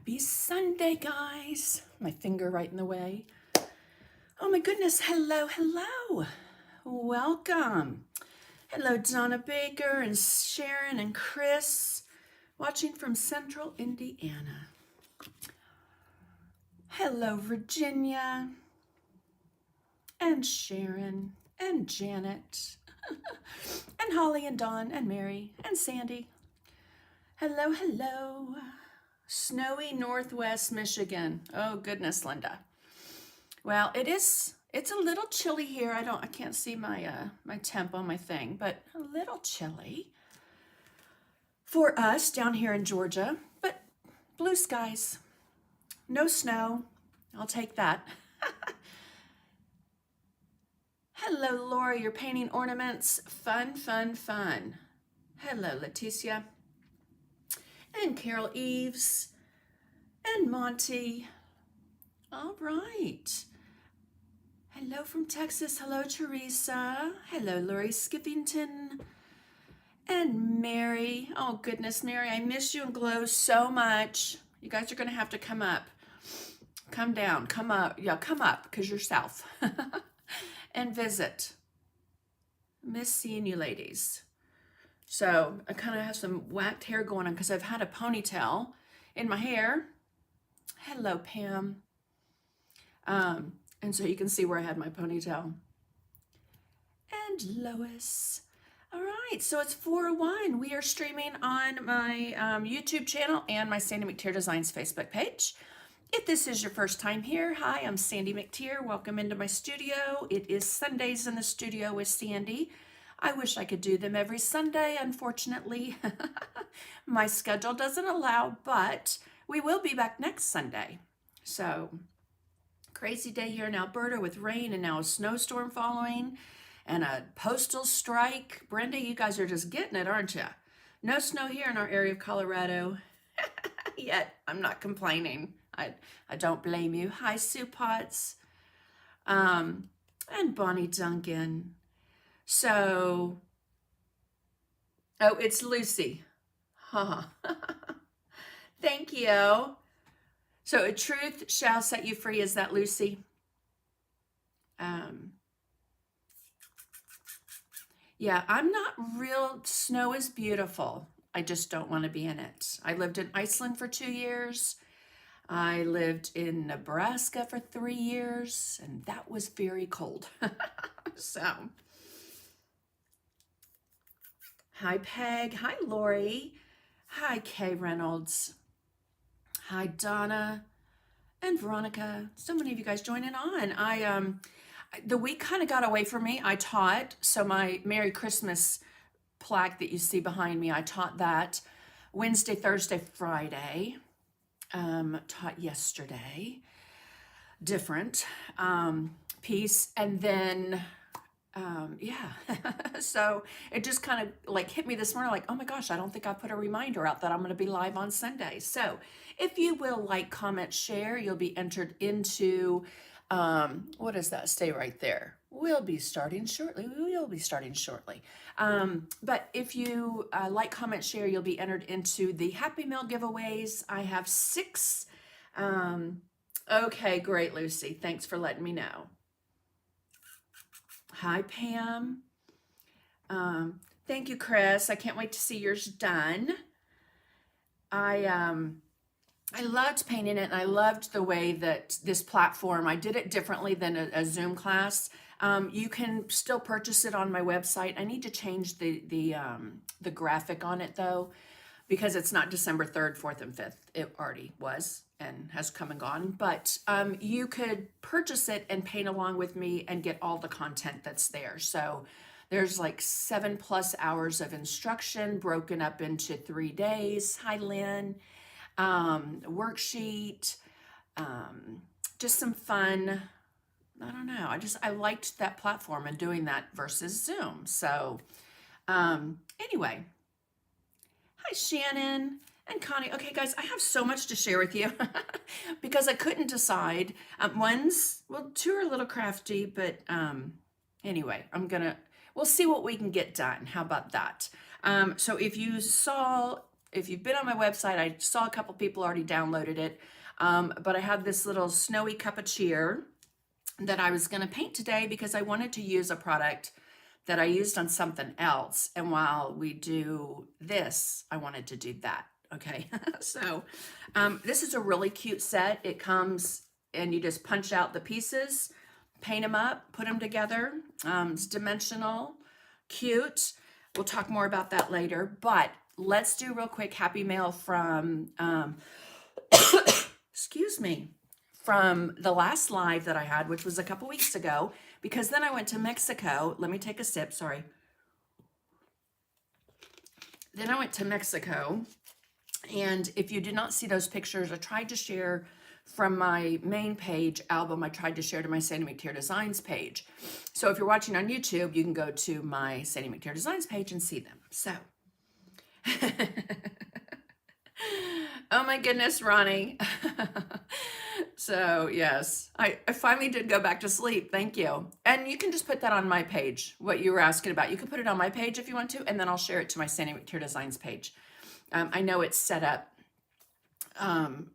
Happy Sunday, guys. My finger right in the way. Oh my goodness, hello, hello. Welcome. Hello, Donna Baker and Sharon and Chris, watching from Central Indiana. Hello, Virginia and Sharon and Janet and Holly and Dawn and Mary and Sandy. Hello, hello. Snowy Northwest Michigan. Oh goodness, Linda. Well, it's a little chilly here. I can't see my my temp on my thing, but a little chilly for us down here in Georgia, but blue skies. No snow. I'll take that. Hello, Laura. You're painting ornaments. Fun, fun, fun. Hello, Leticia. And Carol Eves. And Monty. All right. Hello from Texas. Hello, Teresa. Hello, Lori Skippington. And Mary. Oh, goodness, Mary, I miss you and Glow so much. You guys are going to have to come up. Come down. Come up. Yeah, come up because you're south. And visit. Miss seeing you ladies. So I kind of have some whacked hair going on because I've had a ponytail in my hair. Hello, Pam. And so you can see where I had my ponytail. And Lois. All right, so it's 4:01. We are streaming on my YouTube channel and my Sandy McTier Designs Facebook page. If this is your first time here, hi, I'm Sandy McTier. Welcome into my studio. It is Sundays in the studio with Sandy. I wish I could do them every Sunday. Unfortunately, my schedule doesn't allow, but we will be back next Sunday. So, crazy day here in Alberta with rain and now a snowstorm following and a postal strike. Brenda, you guys are just getting it, aren't you? No snow here in our area of Colorado. Yet, I'm not complaining. I don't blame you. Hi, Sue Potts. And Bonnie Duncan. So, oh, it's Lucy. Huh. Thank you. So, a truth shall set you free. Is that Lucy? Yeah, I'm not real. Snow is beautiful. I just don't want to be in it. I lived in Iceland for 2 years. I lived in Nebraska for 3 years, and that was very cold. So, hi, Peg. Hi, Lori. Hi, Kay Reynolds. Hi, Donna and Veronica. So many of you guys joining on. The week kind of got away from me. I taught, so my Merry Christmas plaque that you see behind me, I taught that Wednesday, Thursday, Friday. Taught yesterday, different piece, and then yeah. So it just kind of like hit me this morning, like, oh my gosh, I don't think I put a reminder out that I'm going to be live on Sunday. So if you will like, comment, share, you'll be entered into what does that stay right there? We'll be starting shortly. We will be starting shortly. But if you like, comment, share, you'll be entered into the Happy Mail giveaways. I have 6. Okay, great, Lucy. Thanks for letting me know. Hi, Pam. Thank you, Chris. I can't wait to see yours done. I loved painting it, and I loved the way that this platform, I did it differently than a Zoom class. You can still purchase it on my website. I need to change the graphic on it though, because it's not December 3rd, 4th, and 5th. It already was and has come and gone. But you could purchase it and paint along with me and get all the content that's there. So there's like 7+ hours of instruction broken up into 3 days. Hi, Lynn. Worksheet, just some fun. I don't know. I liked that platform and doing that versus Zoom. So, anyway, hi, Shannon and Connie. Okay, guys, I have so much to share with you because I couldn't decide. 2 are a little crafty, but, anyway, we'll see what we can get done. How about that? So if you saw if you've been on my website, I saw a couple people already downloaded it. But I have this little snowy cup of cheer that I was going to paint today because I wanted to use a product that I used on something else. And while we do this, I wanted to do that. Okay. So this is a really cute set. It comes and you just punch out the pieces, paint them up, put them together. It's dimensional, cute. We'll talk more about that later, but let's do real quick Happy Mail from, excuse me, from the last live that I had, which was a couple weeks ago, because then I went to Mexico. Let me take a sip, sorry. Then I went to Mexico, and if you did not see those pictures, I tried to share from my main page album, I tried to share to my Sandy McTeer Designs page. So if you're watching on YouTube, you can go to my Sandy McTeer Designs page and see them. So, oh my goodness, Ronnie. So yes, I finally did go back to sleep. Thank you. And you can just put that on my page, what you were asking about. You can put it on my page if you want to, and then I'll share it to my Sandy McTeer Designs page. I know it's set up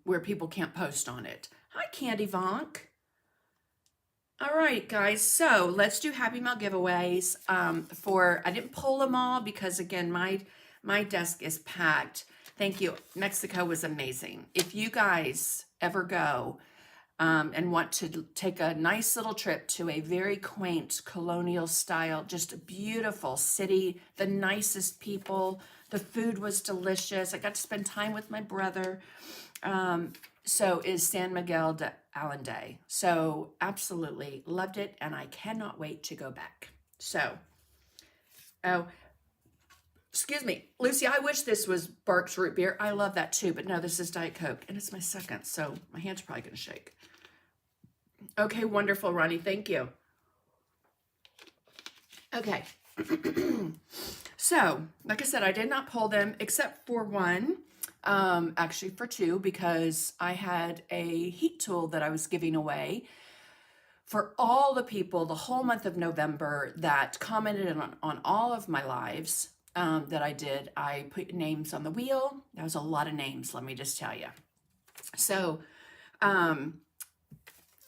where people can't post on it. Hi, Candy Vonk. All right, guys, so let's do Happy Mail giveaways. I didn't pull them all because, again, my desk is packed. Thank you. Mexico was amazing. If you guys ever go and want to take a nice little trip to a very quaint colonial style, just a beautiful city, the nicest people, the food was delicious. I got to spend time with my brother. So is San Miguel de Allende. So absolutely loved it, and I cannot wait to go back. So, oh, excuse me, Lucy, I wish this was Barks root beer. I love that too, but no, this is Diet Coke, and it's my second, so my hand's probably going to shake. Okay, wonderful, Ronnie. Thank you. Okay. So, like I said, I did not pull them except for one, actually for two, because I had a heat tool that I was giving away for all the people the whole month of November that commented on all of my lives that I did. I put names on the wheel. That was a lot of names, let me just tell you. So,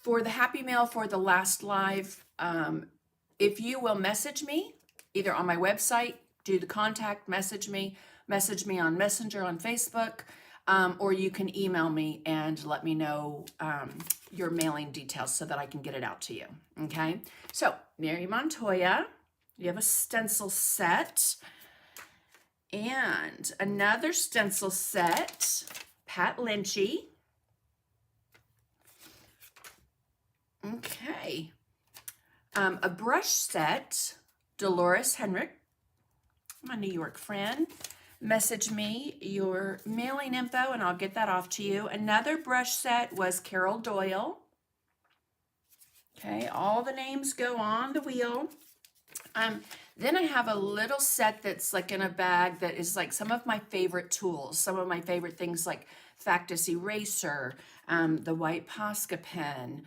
for the Happy Mail for the last live, if you will message me, either on my website, do the contact, message me on Messenger on Facebook, or you can email me and let me know your mailing details so that I can get it out to you, okay? So, Mary Montoya, you have a stencil set, and another stencil set, Pat Lynchy. Okay. A brush set, Dolores Henrik, my New York friend. Message me your mailing info and I'll get that off to you. Another brush set was Carol Doyle. Okay, all the names go on the wheel. Then I have a little set that's like in a bag that is like some of my favorite tools, some of my favorite things like Factus Eraser, the white Posca pen,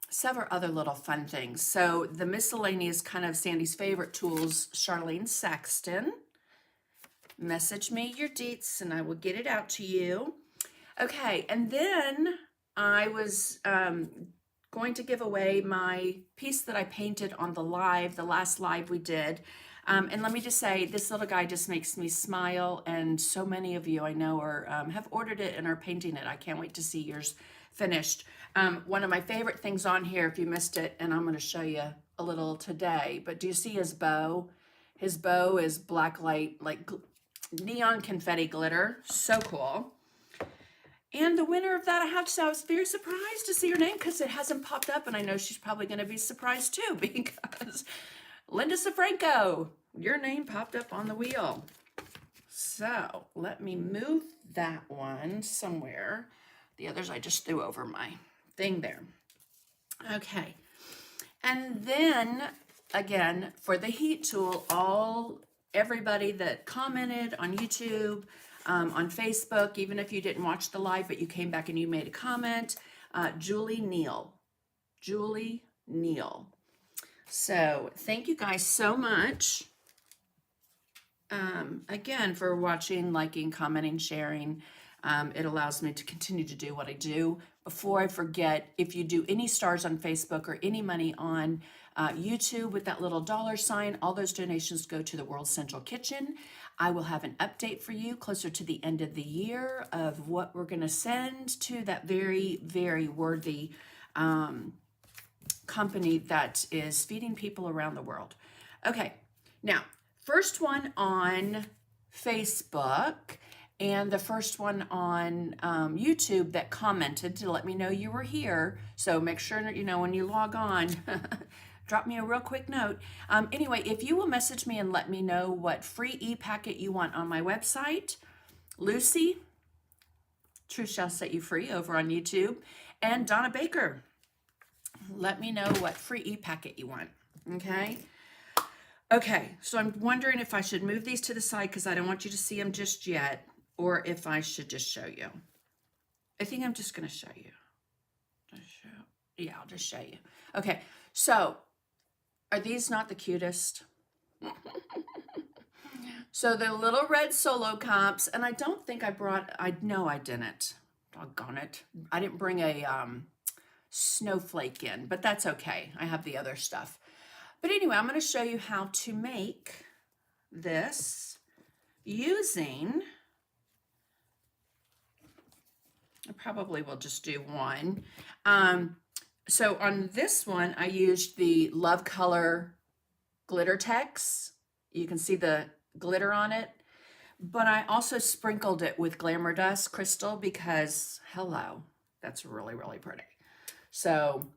several other little fun things. So the miscellaneous kind of Sandy's favorite tools, Charlene Saxton. Message me your deets and I will get it out to you. Okay, and then I was going to give away my piece that I painted on the last live we did. And let me just say, this little guy just makes me smile, and so many of you I know are have ordered it and are painting it. I can't wait to see yours finished. One of my favorite things on here, if you missed it, and I'm going to show you a little today, but do you see his bow? His bow is black light, like neon confetti glitter. So cool. And the winner of that, I have to say, I was very surprised to see her name because it hasn't popped up, and I know she's probably going to be surprised too because Linda Safranco, your name popped up on the wheel. So let me move that one somewhere. The others I just threw over my thing there. Okay. And then, again, for the heat tool, everybody that commented on YouTube, on Facebook, even if you didn't watch the live, but you came back and you made a comment, Julie Neal. So thank you guys so much. again, for watching, liking, commenting, sharing. It allows me to continue to do what I do. Before I forget, if you do any stars on Facebook or any money on YouTube with that little $, all those donations go to the World Central Kitchen. I will have an update for you closer to the end of the year of what we're going to send to that very, very worthy company that is feeding people around the world. Okay, now, first one on Facebook and the first one on YouTube that commented to let me know you were here. So make sure that, when you log on, drop me a real quick note. Anyway, if you will message me and let me know what free e-packet you want on my website, Lucy, Truth Shall Set You Free over on YouTube, and Donna Baker, let me know what free e-packet you want, okay? Okay, so I'm wondering if I should move these to the side because I don't want you to see them just yet, or if I should just show you. I think I'm just going to show you. Yeah, I'll just show you. Okay, so are these not the cutest? So the little red solo cups, and I don't think I brought, no, I didn't. Doggone it. I didn't bring a snowflake in, but that's okay. I have the other stuff. But anyway, I'm going to show you how to make this using, I probably will just do one. So on this one, I used the Love Color Glitter Tex. You can see the glitter on it, but I also sprinkled it with Glamour Dust Crystal because, hello, that's really, really pretty. So,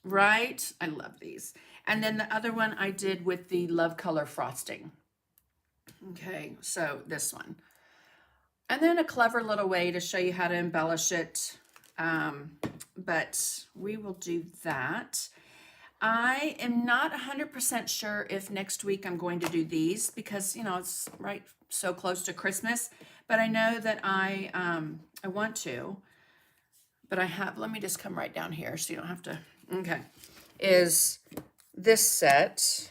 right, I love these. And then the other one I did with the Love Color Frosting. Okay, so this one. And then a clever little way to show you how to embellish it, but we will do that. I am not 100% sure if next week I'm going to do these because, it's right so close to Christmas, but I know that I want to, but I have, let me just come right down here so you don't have to, okay, is this set.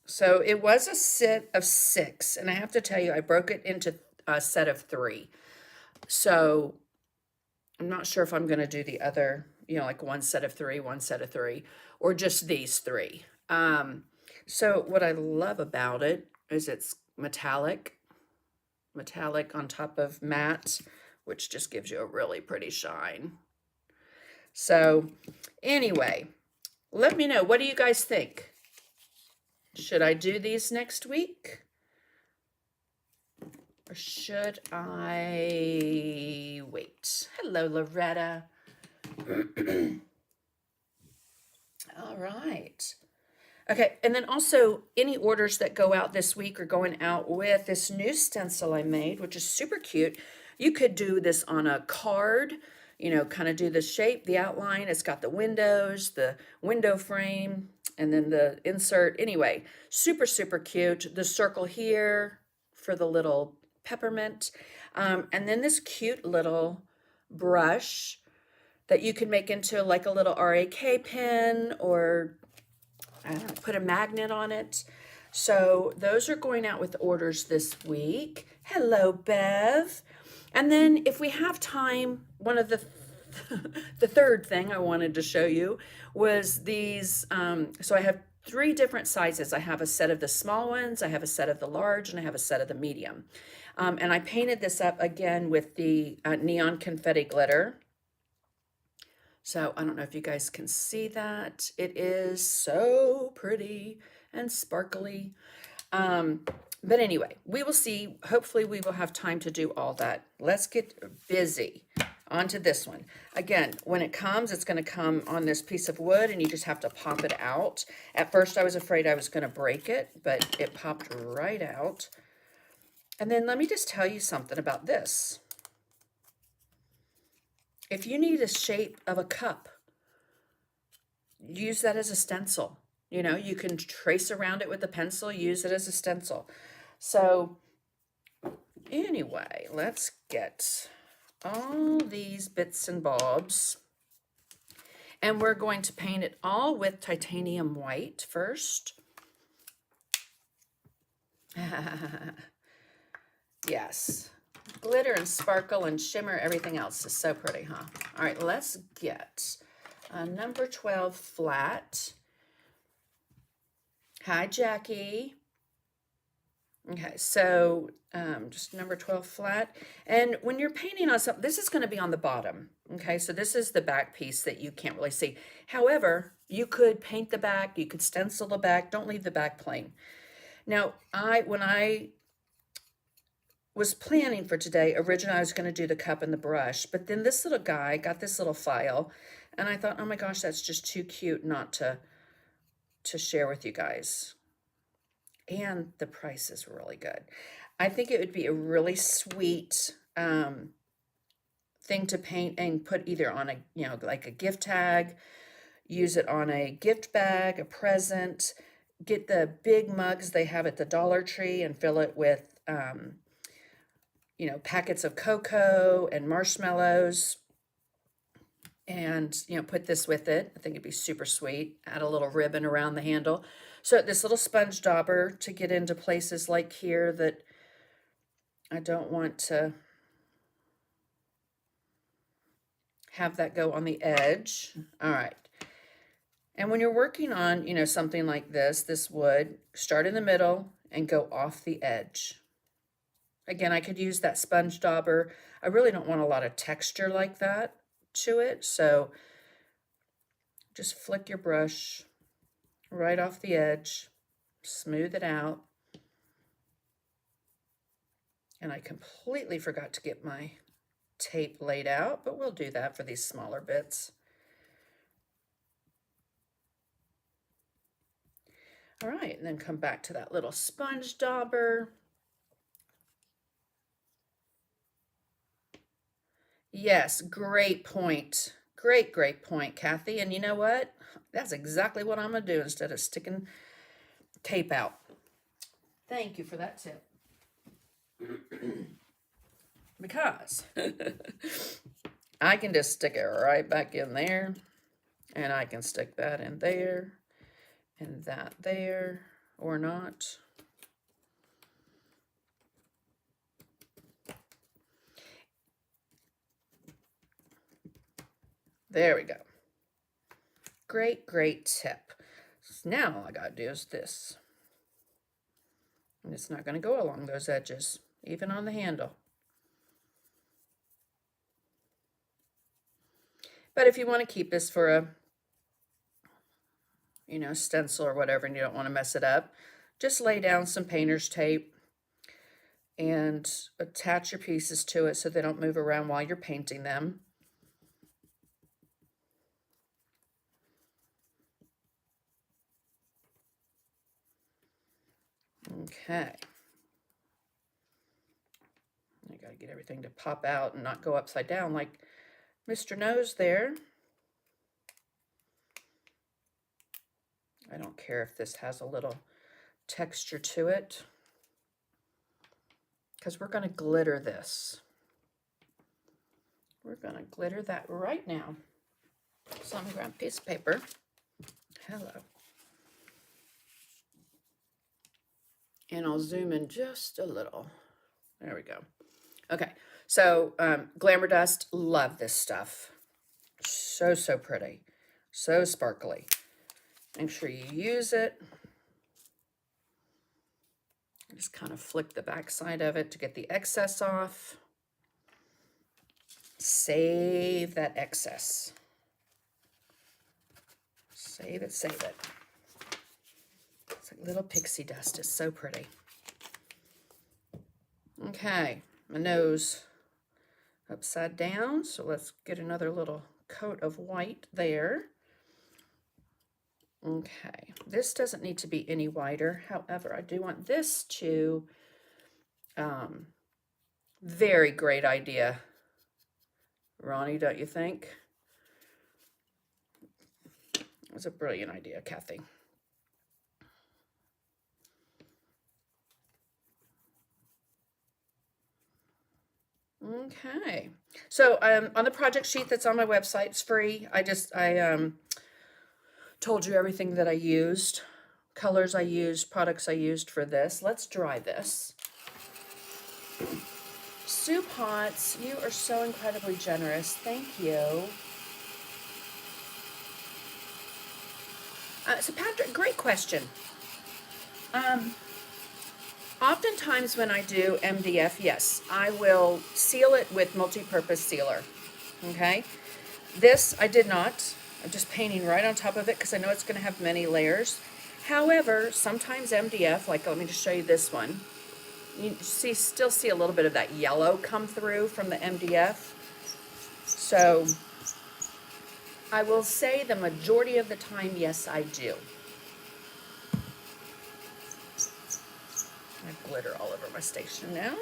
So it was a set of 6, and I have to tell you, I broke it into a set of 3. So I'm not sure if I'm going to do the other, like one set of 3, one set of 3, or just these 3. So what I love about it is it's metallic on top of matte, which just gives you a really pretty shine. So anyway, let me know. What do you guys think? Should I do these next week? Or should I wait? Hello, Loretta. All right. Okay, and then also any orders that go out this week are going out with this new stencil I made, which is super cute. You could do this on a card, kind of do the shape, the outline. It's got the windows, the window frame, and then the insert. Anyway, super, super cute. The circle here for the little peppermint. And then this cute little brush that you can make into like a little RAK pen or I don't know, put a magnet on it. So those are going out with orders this week. Hello, Bev. And then if we have time, one of the third thing I wanted to show you was these. So I have 3 different sizes. I have a set of the small ones, I have a set of the large, and I have a set of the medium. And I painted this up again with the neon confetti glitter. So I don't know if you guys can see that. It is so pretty and sparkly. But anyway, we will see. Hopefully we will have time to do all that. Let's get busy. On to this one. Again, when it comes, it's going to come on this piece of wood and you just have to pop it out. At first I was afraid I was going to break it, but it popped right out. And then let me just tell you something about this. If you need a shape of a cup, use that as a stencil. You can trace around it with a pencil, use it as a stencil. So anyway, let's get all these bits and bobs. And we're going to paint it all with titanium white first. Yes. Glitter and sparkle and shimmer, everything else is so pretty, huh? All right, let's get number 12 flat. Hi, Jackie. Okay, so just number 12 flat. And when you're painting on something, this is going to be on the bottom. Okay, so this is the back piece that you can't really see. However, you could paint the back, you could stencil the back, don't leave the back plain. Now, when I was planning for today, originally I was going to do the cup and the brush, but then this little guy got this little file, and I thought, oh my gosh, that's just too cute not to share with you guys. And the price is really good. I think it would be a really sweet thing to paint and put either on a, like a gift tag, use it on a gift bag, a present, get the big mugs they have at the Dollar Tree and fill it with, packets of cocoa and marshmallows, and, put this with it. I think it'd be super sweet. Add a little ribbon around the handle. So this little sponge dauber to get into places like here that I don't want to have that go on the edge. All right. And when you're working on, something like this would start in the middle and go off the edge. Again, I could use that sponge dauber. I really don't want a lot of texture like that to it, so just flick your brush right off the edge, smooth it out. And I completely forgot to get my tape laid out, but we'll do that for these smaller bits. All right, and then come back to that little sponge dauber. Yes, great point. Great point, Kathy. And you know what? That's exactly what I'm going to do instead of sticking tape out. Thank you for that tip. Because I can just stick it right back in there, and I can stick that in there, and that there, or not. There we go. Great tip. So now all I gotta do is this. And it's not gonna go along those edges, even on the handle. But if you want to keep this for a, stencil or whatever, and you don't want to mess it up, just lay down some painter's tape and attach your pieces to it so they don't move around while you're painting them. Okay. I got to get everything to pop out and not go upside down like Mr. Nose there. I don't care if this has a little texture to it, because we're going to glitter this. We're going to glitter that right now. So I'm going to grab a piece of paper. Hello. And I'll zoom in just a little. There we go. Okay, so Glamour Dust, love this stuff. So pretty. So sparkly. Make sure you use it. Just kind of flick the back side of it to get the excess off. Save that excess. Save it. It's like little pixie dust. It's so pretty. Okay, my nose upside down. So let's get another little coat of white there. Okay, this doesn't need to be any whiter. However, I do want this to, very great idea. Ronnie, don't you think? It was a brilliant idea, Kathy. Okay, so on the project sheet that's on my website, it's free. I told you everything that I used, colors I used, products I used for this. Let's dry this. Soup Hots, you are so incredibly generous. Thank you. So Patrick, great question. Oftentimes when I do MDF, yes, I will seal it with multi-purpose sealer, okay? This I did not. I'm just painting right on top of it because I know it's going to have many layers. However, sometimes MDF, like let me just show you this one, you still see a little bit of that yellow come through from the MDF. So I will say the majority of the time, yes, I do. I have glitter all over my station now.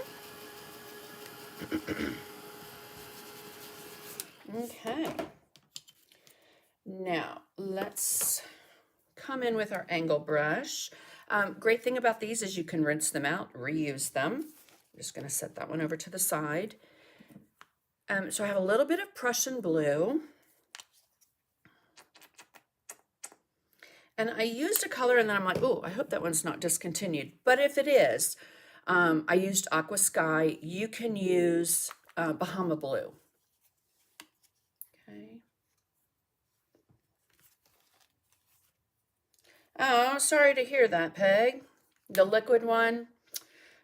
Okay. Now let's come in with our angle brush. Great thing about these is you can rinse them out, reuse them. I'm just going to set that one over to the side. So I have a little bit of Prussian blue. And I used a color and then I'm like, oh, I hope that one's not discontinued. But if it is, I used Aqua Sky. You can use Bahama Blue. Okay. Oh, sorry to hear that, Peg. The liquid one.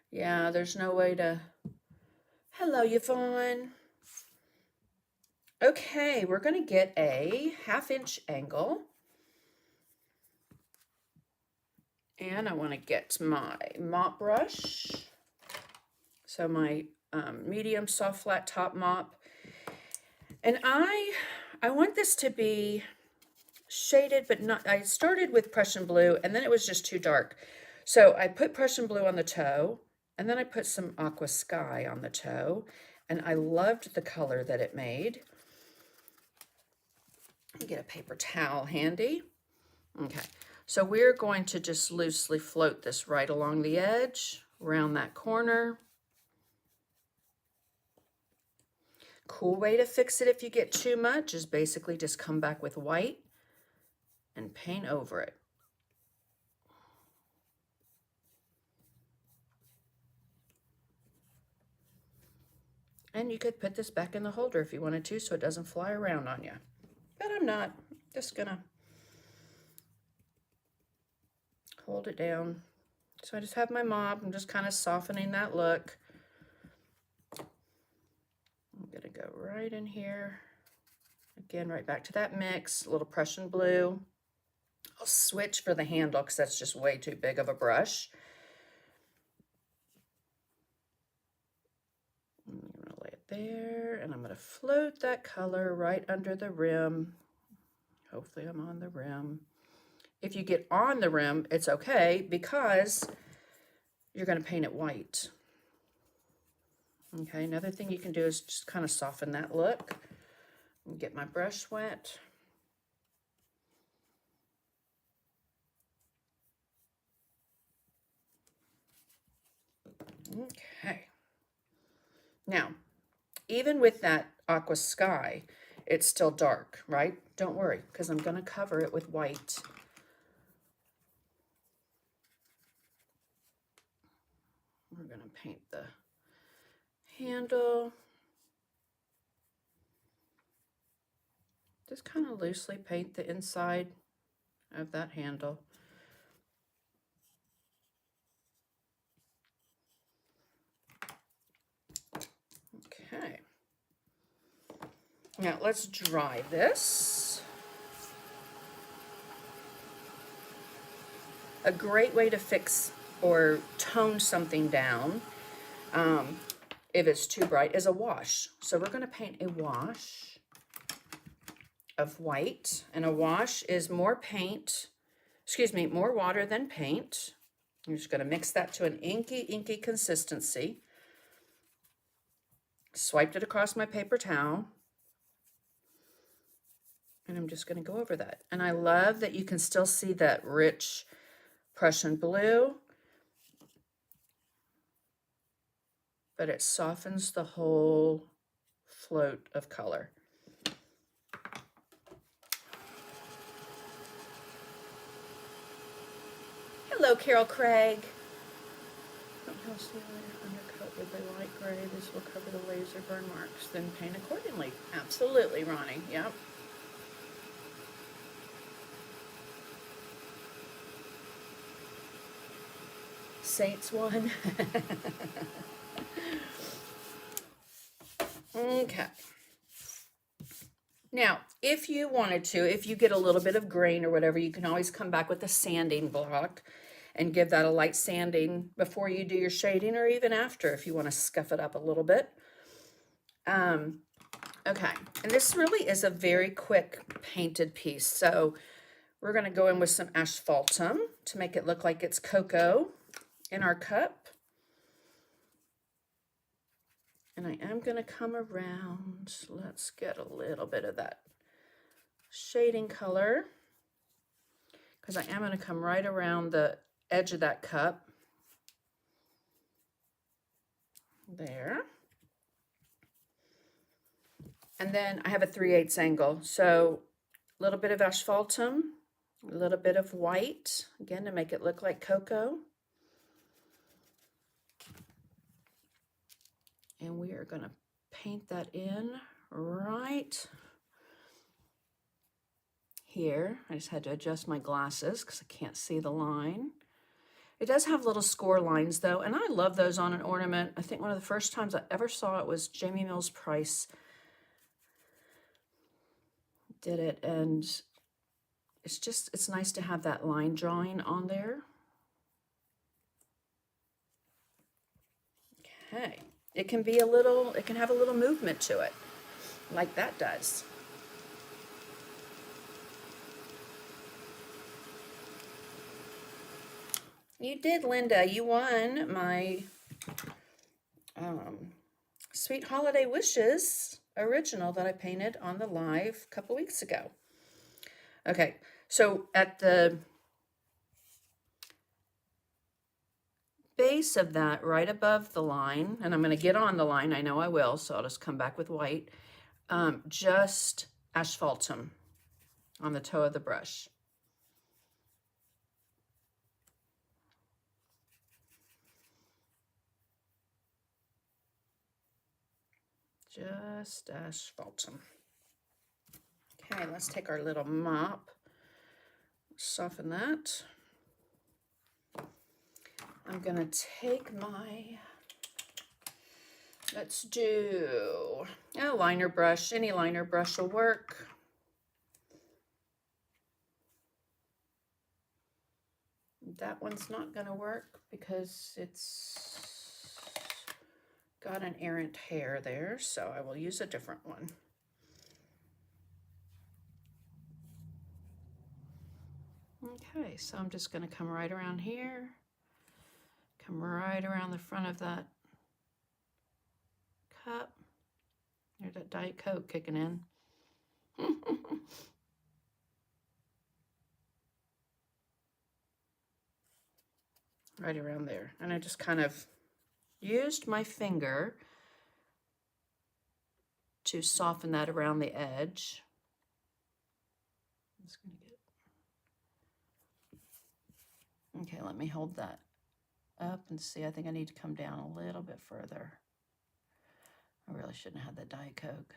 Yeah, there's no way to... Hello, Yvonne. Okay, we're going to get a 1/2-inch angle. And I want to get my mop brush. So my medium soft flat top mop. And I want this to be shaded, but not, I started with Prussian blue and then it was just too dark. So I put Prussian blue on the toe and then I put some Aqua Sky on the toe and I loved the color that it made. Get a paper towel handy. Okay, so we're going to just loosely float this right along the edge, around that corner. Cool way to fix it if you get too much is basically just come back with white and paint over it. And you could put this back in the holder if you wanted to so it doesn't fly around on you. But I'm not. Just gonna hold it down. So I just have my mop. I'm just kind of softening that look. I'm gonna go right in here. Again, right back to that mix, a little Prussian blue. I'll switch for the handle because that's just way too big of a brush. I'm gonna lay it there and I'm gonna float that color right under the rim. Hopefully I'm on the rim. If you get on the rim, it's okay because you're gonna paint it white. Okay, another thing you can do is just kind of soften that look. And get my brush wet. Okay. Now, even with that Aqua Sky, it's still dark, right? Don't worry, because I'm going to cover it with white. We're going to paint the handle. Just kind of loosely paint the inside of that handle. Okay. Now let's dry this. A great way to fix or tone something down if it's too bright is a wash. So we're going to paint a wash of white, and a wash is more water than paint. I'm just going to mix that to an inky consistency. Swiped it across my paper towel. And I'm just going to go over that. And I love that you can still see that rich Prussian blue, but it softens the whole float of color. Hello, Carol Craig. Undercoat with a light gray. This will cover the laser burn marks. Then paint accordingly. Absolutely, Ronnie. Yep. Saints won. Okay. Now, if you wanted to, if you get a little bit of grain or whatever, you can always come back with a sanding block and give that a light sanding before you do your shading, or even after if you want to scuff it up a little bit. Okay, and this really is a very quick painted piece. So we're going to go in with some asphaltum to make it look like it's cocoa in our cup. And I am going to come around. Let's get a little bit of that shading color, because I am going to come right around the edge of that cup. There. And then I have a 3/8 angle. So a little bit of asphaltum, a little bit of white, again, to make it look like cocoa. And we are going to paint that in right here. I just had to adjust my glasses because I can't see the line. It does have little score lines though, and I love those on an ornament. I think one of the first times I ever saw it was Jamie Mills Price did it, and it's nice to have that line drawing on there. Okay, it can have a little movement to it, like that does. You did, Linda. You won my Sweet Holiday Wishes original that I painted on the live a couple weeks ago. Okay, so at the base of that, right above the line, and I'm going to get on the line, I know I will, so I'll just come back with white, just asphaltum on the toe of the brush. Just asphaltum. Okay, let's take our little mop, soften that. I'm gonna take my, let's do a liner brush. Any liner brush will work. That one's not gonna work because it's got an errant hair there, so I will use a different one. Okay, so I'm just gonna come right around here, come right around the front of that cup. There's that Diet Coke kicking in. Right around there. And I just kind of used my finger to soften that around the edge. I'm just gonna get... Okay, let me hold that up and see. I think I need to come down a little bit further. I really shouldn't have had that Diet Coke.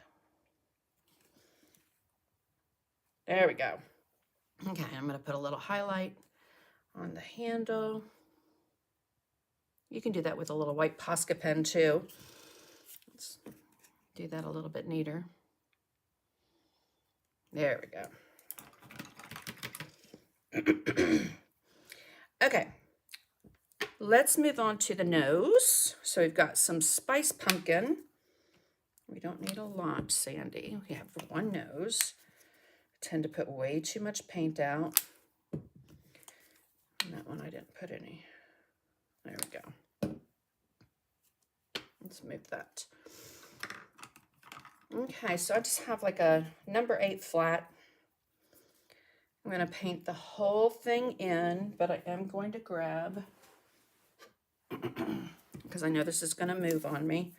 There we go. Okay, I'm gonna put a little highlight on the handle. You can do that with a little white Posca pen too. Let's do that a little bit neater. There we go. Okay, let's move on to the nose. So we've got some spice pumpkin. We don't need a lot, Sandy. We have one nose. I tend to put way too much paint out. And that one I didn't put any. There we go. Let's move that. Okay, so I just have like a number 8 flat. I'm going to paint the whole thing in, but I am going to grab, because I know this is going to move on me.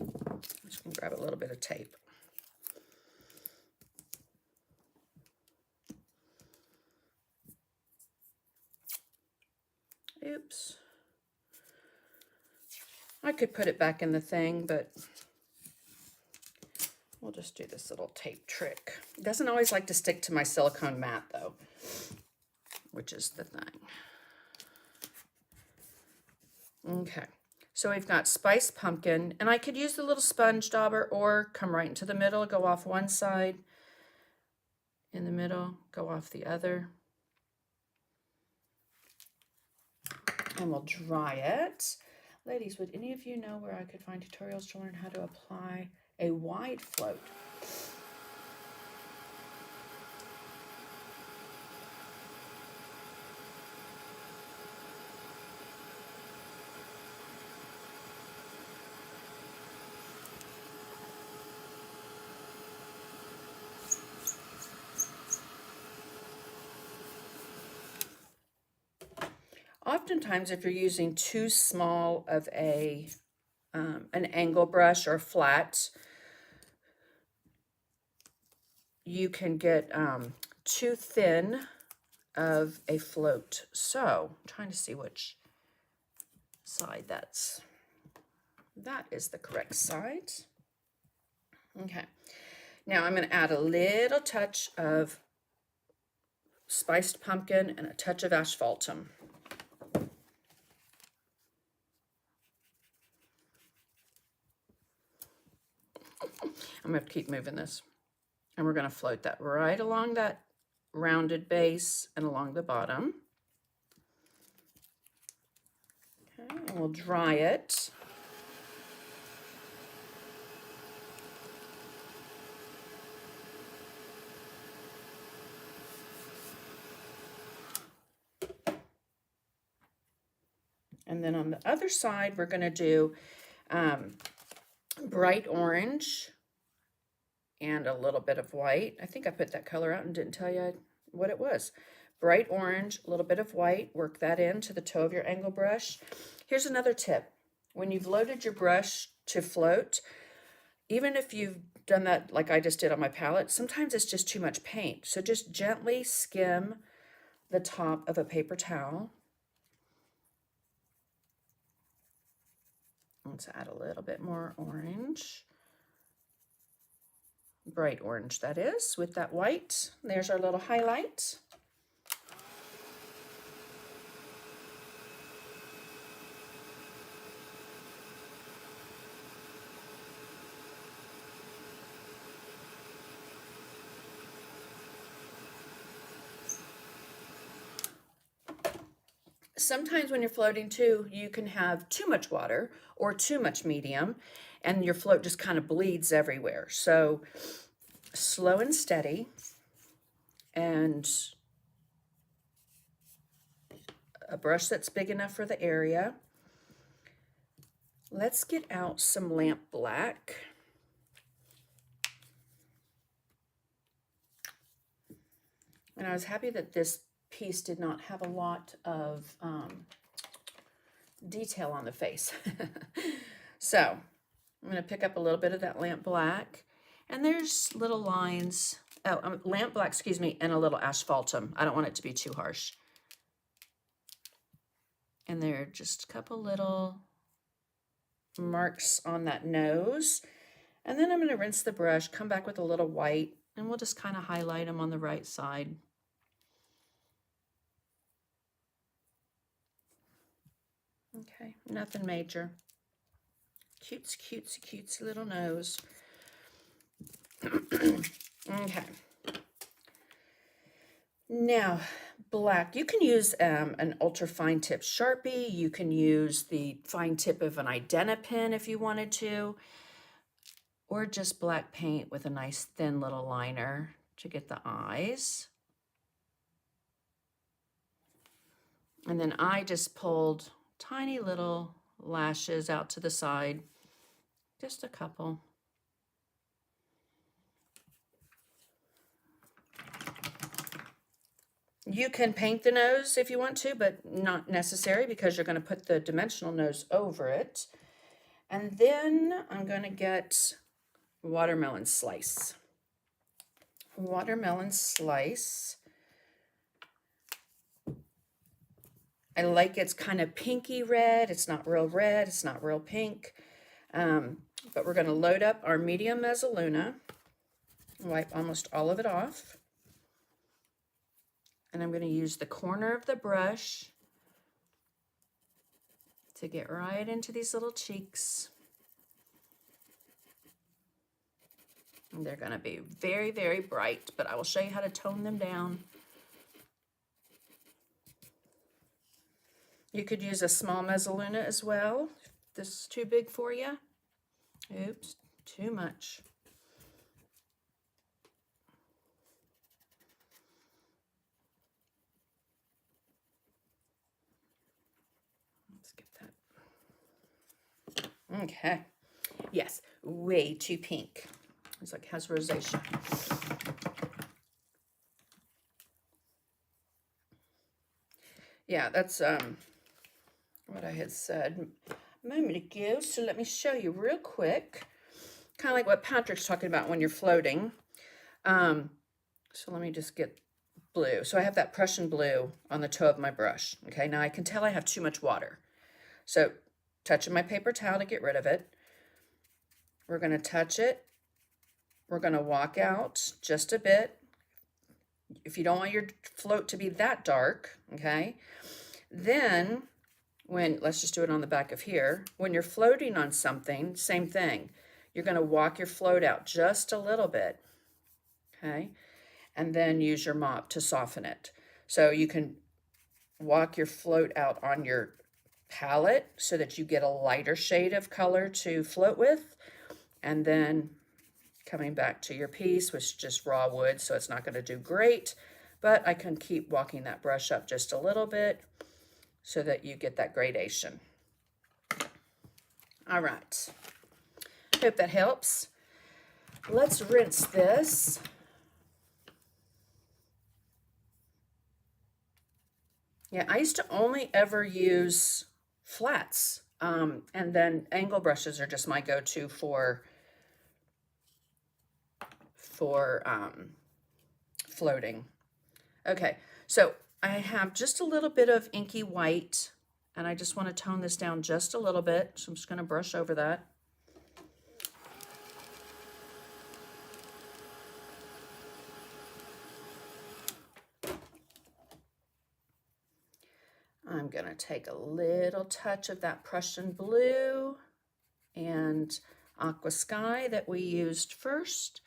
I'm just going to grab a little bit of tape. Oops. I could put it back in the thing, but we'll just do this little tape trick. It doesn't always like to stick to my silicone mat though, which is the thing. Okay, so we've got spiced pumpkin, and I could use the little sponge dauber or come right into the middle, go off one side, in the middle, go off the other. And we'll dry it. Ladies, would any of you know where I could find tutorials to learn how to apply a wide float? Oftentimes, if you're using too small of an angle brush or flat, you can get too thin of a float. So I'm trying to see which side that is the correct side. Okay, now I'm going to add a little touch of spiced pumpkin and a touch of asphaltum. I'm going to have to keep moving this. And we're going to float that right along that rounded base and along the bottom. Okay, and we'll dry it. And then on the other side, we're going to do bright orange and a little bit of white. I think I put that color out and didn't tell you what it was. Bright orange, a little bit of white, work that into the toe of your angle brush. Here's another tip. When you've loaded your brush to float, even if you've done that like I just did on my palette, sometimes it's just too much paint. So just gently skim the top of a paper towel. Let's add a little bit more orange. Bright orange, that is, with that white. There's our little highlight. Sometimes when you're floating too, you can have too much water or too much medium, and your float just kind of bleeds everywhere. So slow and steady, and a brush that's big enough for the area. Let's get out some lamp black. And I was happy that this piece did not have a lot of detail on the face. So I'm going to pick up a little bit of that lamp black, and there's little lines, lamp black, excuse me, and a little asphaltum. I don't want it to be too harsh. And there are just a couple little marks on that nose. And then I'm going to rinse the brush, come back with a little white, and we'll just kind of highlight them on the right side. Okay, nothing major. Cutesy, cutesy, cutesy little nose. Okay. Now, black. You can use an ultra fine tip Sharpie. You can use the fine tip of an Idena pen if you wanted to, or just black paint with a nice thin little liner to get the eyes. And then I just pulled tiny little lashes out to the side, just a couple. You can paint the nose if you want to, but not necessary because you're going to put the dimensional nose over it. And then I'm going to get watermelon slice. Watermelon slice. I like it's kind of pinky red. It's not real red. It's not real pink. But we're going to load up our medium mezzaluna. Wipe almost all of it off. And I'm going to use the corner of the brush to get right into these little cheeks. And they're going to be very, very bright, but I will show you how to tone them down. You could use a small mezzaluna as well. If this is too big for you. Oops, too much. Let's get that. Okay. Yes, way too pink. It's like has rosacea. Yeah, that's what I had said a moment ago. So let me show you real quick. Kind of like what Patrick's talking about when you're floating. So let me just get blue. So I have that Prussian blue on the toe of my brush. Okay, now I can tell I have too much water. So touching my paper towel to get rid of it. We're going to touch it. We're going to walk out just a bit. If you don't want your float to be that dark, okay, then let's just do it on the back of here. When you're floating on something, same thing. You're going to walk your float out just a little bit, okay, and then use your mop to soften it. So you can walk your float out on your palette so that you get a lighter shade of color to float with, and then coming back to your piece, which is just raw wood, so it's not going to do great, but I can keep walking that brush up just a little bit so that you get that gradation. All right. Hope that helps. Let's rinse this. Yeah, I used to only ever use flats, and then angle brushes are just my go-to for floating. Okay, so I have just a little bit of inky white, and I just want to tone this down just a little bit, so I'm just going to brush over that. I'm going to take a little touch of that Prussian blue and aqua sky that we used first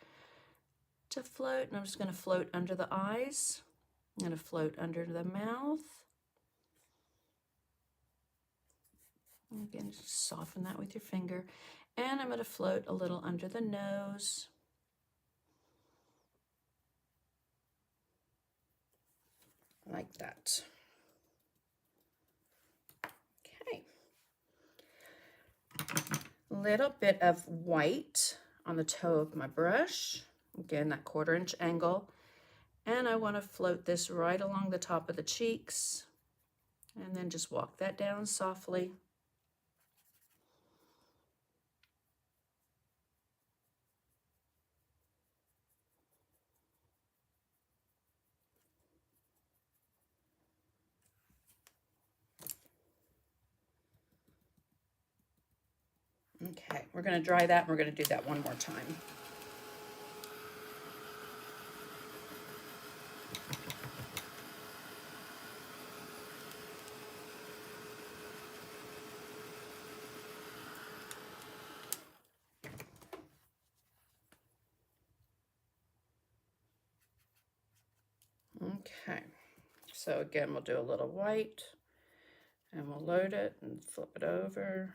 to float, and I'm just going to float under the eyes. I'm going to float under the mouth. Again, just soften that with your finger. And I'm going to float a little under the nose. Like that. Okay. A little bit of white on the toe of my brush. Again, that 1/4 inch angle. And I want to float this right along the top of the cheeks. And then just walk that down softly. Okay, we're going to dry that, and we're going to do that one more time. Okay, so again, we'll do a little white, and we'll load it and flip it over.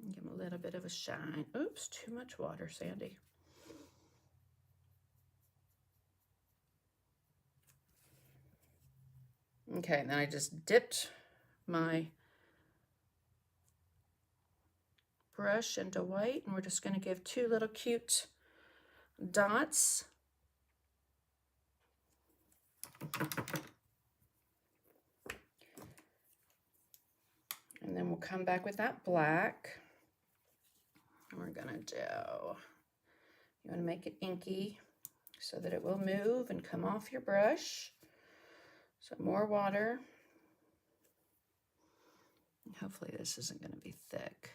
Give them a little bit of a shine. Oops, too much water, Sandy. Okay, and then I just dipped my brush into white, and we're just going to give 2 little cute dots. And then we'll come back with that black. And we're gonna do, you wanna make it inky so that it will move and come off your brush. So more water. And hopefully this isn't gonna be thick.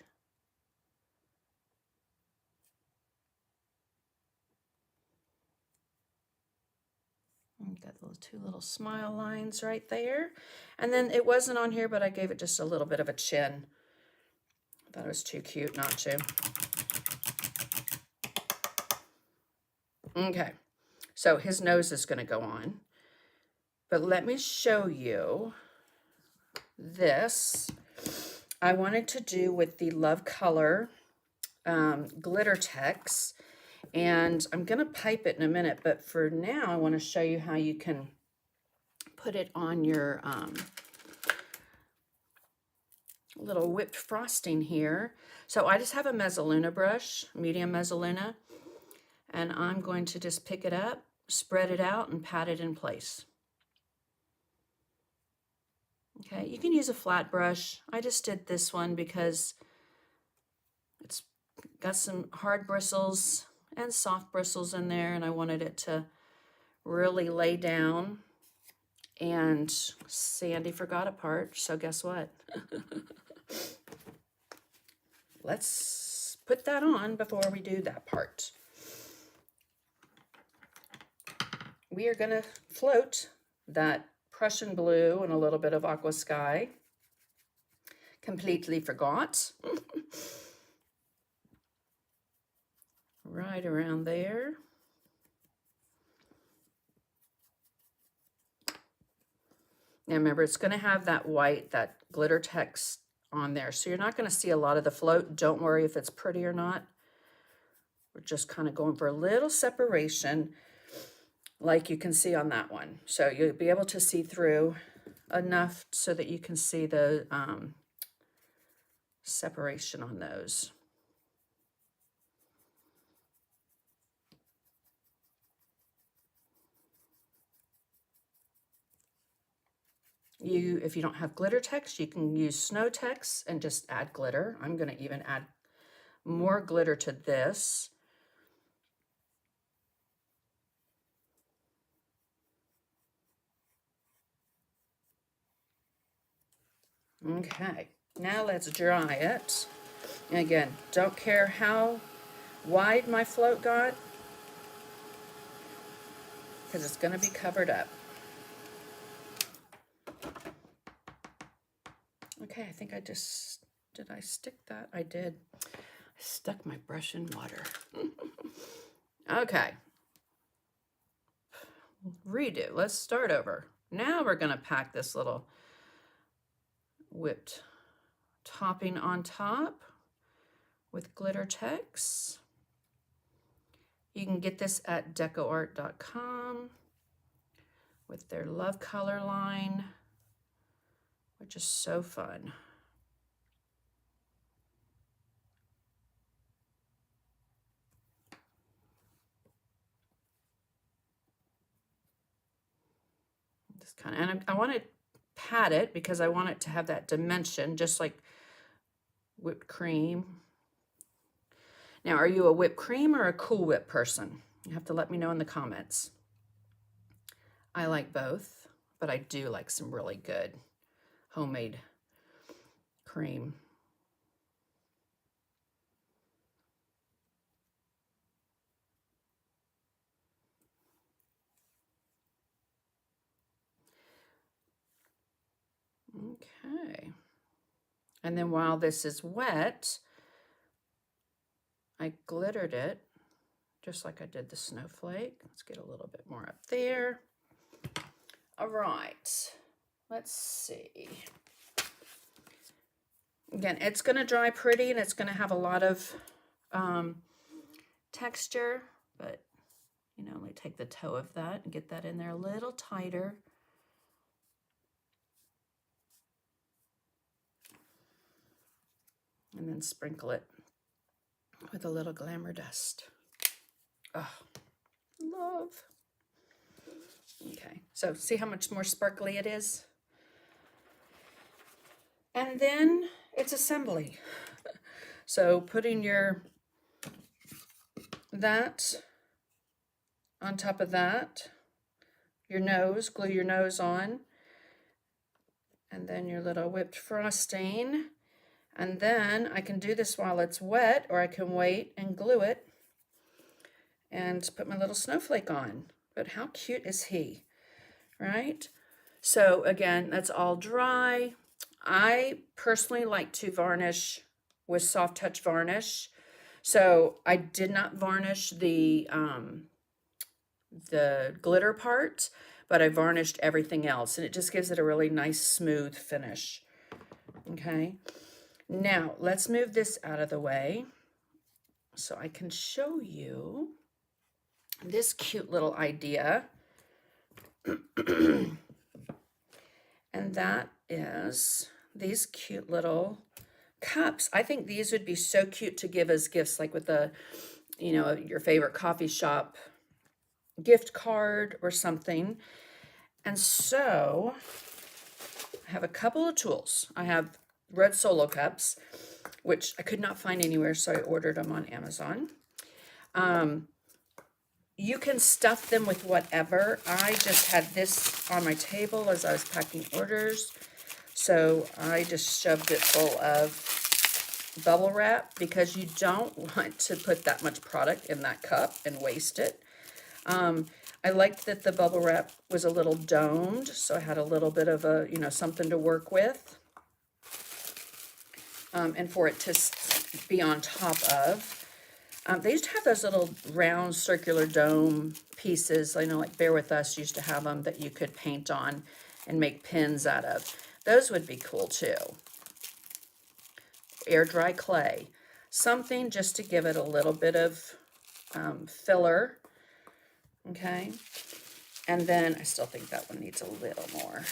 Got those two little smile lines right there. And then it wasn't on here, but I gave it just a little bit of a chin. I thought it was too cute not to. Okay, so his nose is going to go on. But let me show you this. I wanted to do with the Love Color glitter text. And I'm going to pipe it in a minute, but for now I want to show you how you can put it on your little whipped frosting here. So I just have a Mezzaluna brush, medium Mezzaluna, and I'm going to just pick it up, spread it out, and pat it in place. Okay, you can use a flat brush. I just did this one because it's got some hard bristles and soft bristles in there, and I wanted it to really lay down. And Sandy forgot a part, so guess what? Let's put that on before we do that part. We are gonna float that Prussian blue and a little bit of aqua sky. Completely forgot. Right around there. Now remember, it's going to have that white, that glitter text on there. So you're not going to see a lot of the float. Don't worry if it's pretty or not. We're just kind of going for a little separation like you can see on that one. So you'll be able to see through enough so that you can see the separation on those. If you don't have glitter text, you can use snow text and just add glitter. I'm going to even add more glitter to this. Okay, now let's dry it. And again, don't care how wide my float got, because it's going to be covered up. Okay, I think did I stick that? I did. I stuck my brush in water. Okay. Redo. Let's start over. Now we're going to pack this little whipped topping on top with glitter text. You can get this at decoart.com with their Love Color line, which is so fun. Just kind of, and I want to pat it because I want it to have that dimension, just like whipped cream. Now, are you a whipped cream or a Cool Whip person? You have to let me know in the comments. I like both, but I do like some really good homemade cream. Okay. And then while this is wet, I glittered it just like I did the snowflake. Let's get a little bit more up there. All right, let's see. Again, it's going to dry pretty and it's going to have a lot of texture, but you know, let me take the toe of that and get that in there a little tighter. And then sprinkle it with a little glamour dust. Oh, love. Okay, so see how much more sparkly it is? And then it's assembly. So putting that on top of that, your nose, glue your nose on, and then your little whipped frosting. And then I can do this while it's wet, or I can wait and glue it and put my little snowflake on. But how cute is he, right? So again, that's all dry. I personally like to varnish with soft touch varnish. So I did not varnish the glitter part, but I varnished everything else, and it just gives it a really nice smooth finish. Okay, now let's move this out of the way so I can show you this cute little idea. And that is these cute little cups. I think these would be so cute to give as gifts, like with the, you know, your favorite coffee shop gift card or something. And so I have a couple of tools. I have red Solo cups, which I could not find anywhere, so I ordered them on Amazon. You can stuff them with whatever. I just had this on my table as I was packing orders, so I just shoved it full of bubble wrap because you don't want to put that much product in that cup and waste it. I liked that the bubble wrap was a little domed, so I had a little bit of a, you know, something to work with, and for it to be on top of. They used to have those little round circular dome pieces. I know, like Bear With Us used to have them that you could paint on and make pins out of. Those would be cool too. Air dry clay. Something just to give it a little bit of filler. Okay. And then I still think that one needs a little more.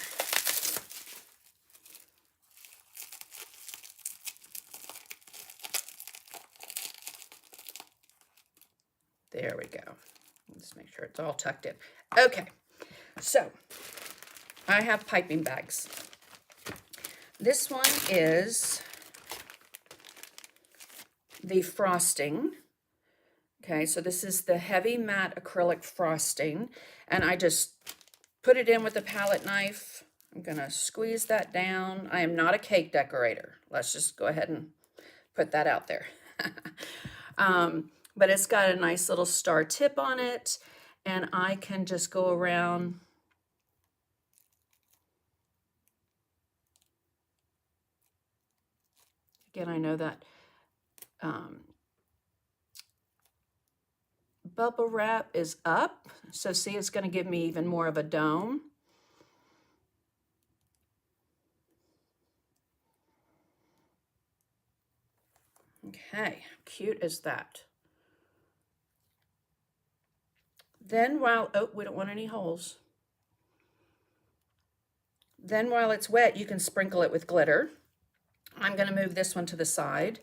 There we go. Let's make sure it's all tucked in. Okay, so I have piping bags. This one is the frosting. Okay, so this is the heavy matte acrylic frosting, and I just put it in with a palette knife. I'm gonna squeeze that down. I am not a cake decorator. Let's just go ahead and put that out there. But it's got a nice little star tip on it, and I can just go around again. I know that bubble wrap is up, so see, it's going to give me even more of a dome. Okay, cute as that. Then while, oh, we don't want any holes. Then while it's wet, you can sprinkle it with glitter. I'm going to move this one to the side.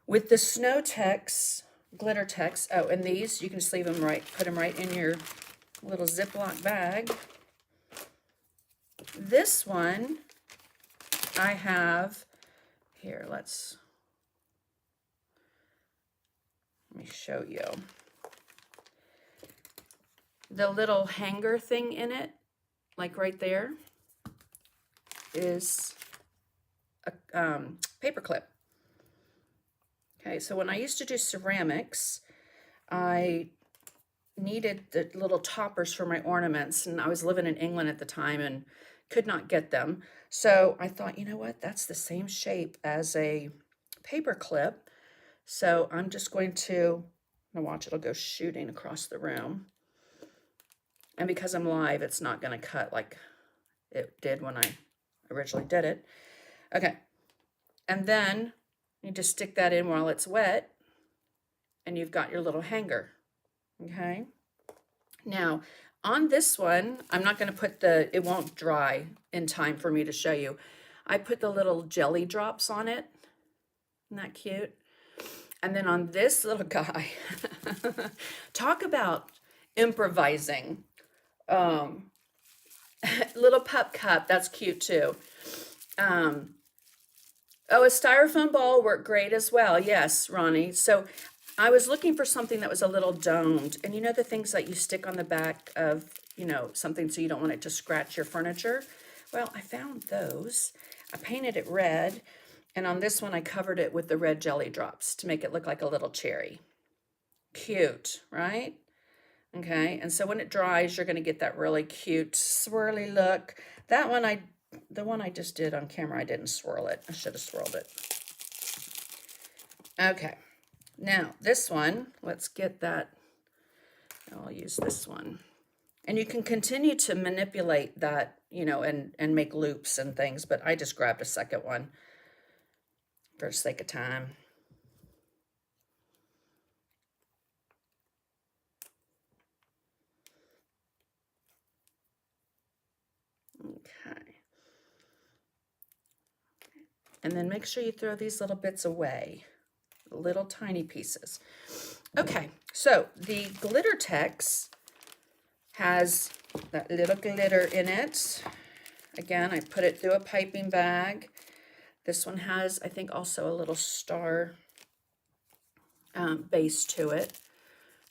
With the Snow Tex, glitter text, oh, and these, you can just leave them right, put them right in your little Ziploc bag. This one, I have, here, let me show you. The little hanger thing in it, like right there, is a paper clip. Okay, so when I used to do ceramics, I needed the little toppers for my ornaments, and I was living in England at the time and could not get them. So I thought, you know what, that's the same shape as a paper clip. So I'm just going to, watch, it'll go shooting across the room. And because I'm live, it's not going to cut like it did when I originally did it. Okay, and then you just stick that in while it's wet, and you've got your little hanger. Okay, now on this one, I'm not going to put it won't dry in time for me to show you. I put the little jelly drops on it. Isn't that cute? And then on this little guy, talk about improvising. Little pup cup, that's cute too. Oh, a styrofoam ball worked great as well. Yes, Ronnie. So I was looking for something that was a little domed. And you know the things that you stick on the back of, something so you don't want it to scratch your furniture? Well, I found those. I painted it red. And on this one, I covered it with the red jelly drops to make it look like a little cherry. Cute, right? Okay, and so when it dries, you're going to get that really cute swirly look. The one I just did on camera, I didn't swirl it. I should have swirled it. Okay, now this one, let's get that. I'll use this one. And you can continue to manipulate that, and make loops and things, but I just grabbed a second one for the sake of time. Okay. And then make sure you throw these little bits away, little tiny pieces. Okay, so the glitter text has that little glitter in it. Again, I put it through a piping bag. This one has, I think, also a little star base to it.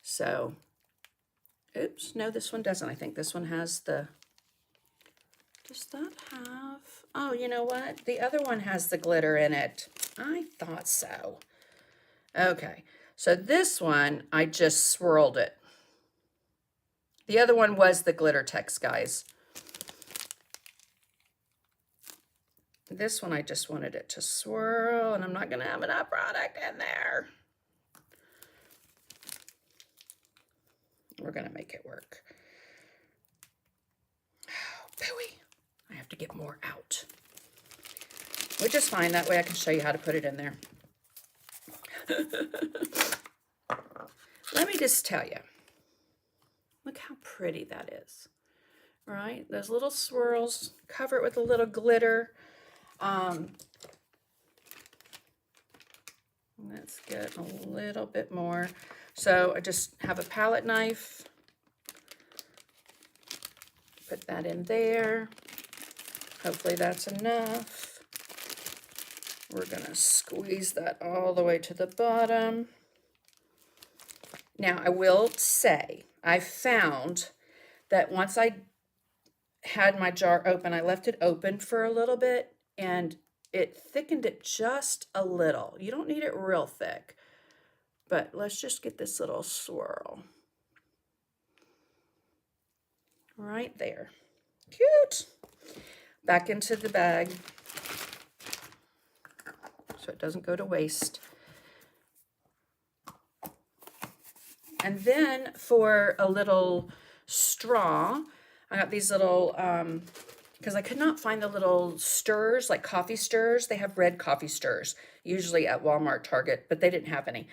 So, oops, no, this one doesn't. I think this one has the, does that have, oh, you know what? The other one has the glitter in it. I thought so. Okay, so this one, I just swirled it. The other one was the glitter text, guys. This one, I just wanted it to swirl, and I'm not going to have enough product in there. We're going to make it work. Oh, pooey. I have to get more out. Which is fine. That way I can show you how to put it in there. Let me just tell you. Look how pretty that is. All right? Those little swirls. Cover it with a little glitter. Let's get a little bit more. So I just have a palette knife. Put that in there. Hopefully that's enough. We're gonna squeeze that all the way to the bottom. Now I will say, I found that once I had my jar open, I left it open for a little bit and it thickened it just a little. You don't need it real thick, but let's just get this little swirl. Right there. Cute. Back into the bag so it doesn't go to waste. And then for a little straw, I got these little, because I could not find the little stirrers, like coffee stirrers. They have red coffee stirrers, usually at Walmart, Target, but they didn't have any.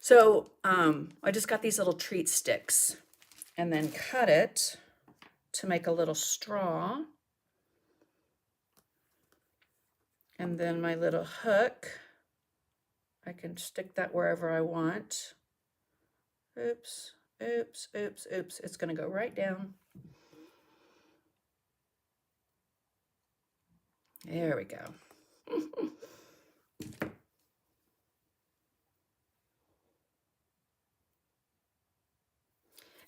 So I just got these little treat sticks and then cut it to make a little straw. And then my little hook, I can stick that wherever I want. Oops, oops, oops, oops. It's going to go right down. There we go.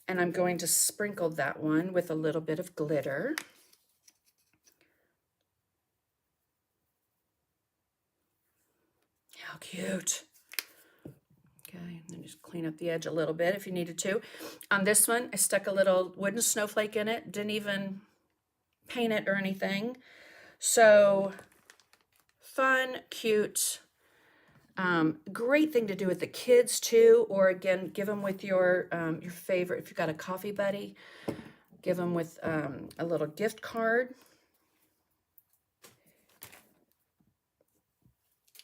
And I'm going to sprinkle that one with a little bit of glitter. How cute. Okay, and then just clean up the edge a little bit if you needed to. On this one, I stuck a little wooden snowflake in it. Didn't even paint it or anything. So fun, cute. Great thing to do with the kids too, or again, give them with your favorite. If you've got a coffee buddy, give them with a little gift card.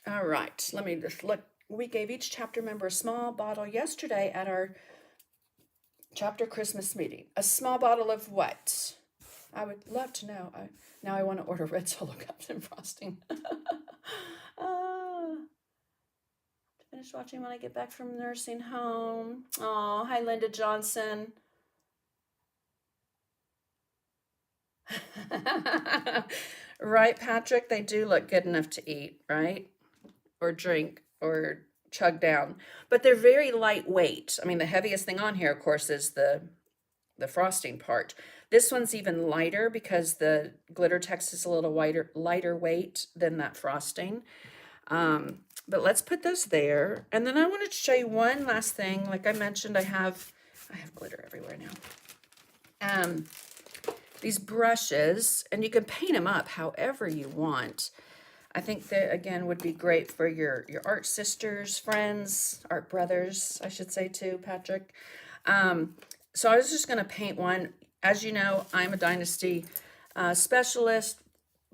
All right, let me just look. We gave each chapter member a small bottle yesterday at our chapter Christmas meeting. A small bottle of what? I would love to know. Now I want to order red Solo cups and frosting. Finish watching when I get back from nursing home. Oh, hi, Linda Johnson. Right, Patrick? They do look good enough to eat, right? Or drink or chug down. But they're very lightweight. I mean, the heaviest thing on here, of course, is the frosting part. This one's even lighter because the glitter text is a little lighter weight than that frosting. But let's put those there. And then I wanted to show you one last thing. Like I mentioned, I have glitter everywhere now. These brushes, and you can paint them up however you want. I think that, again, would be great for your art sisters, friends, art brothers, I should say too, Patrick. So I was just going to paint one. As you know, I'm a Dynasty specialist.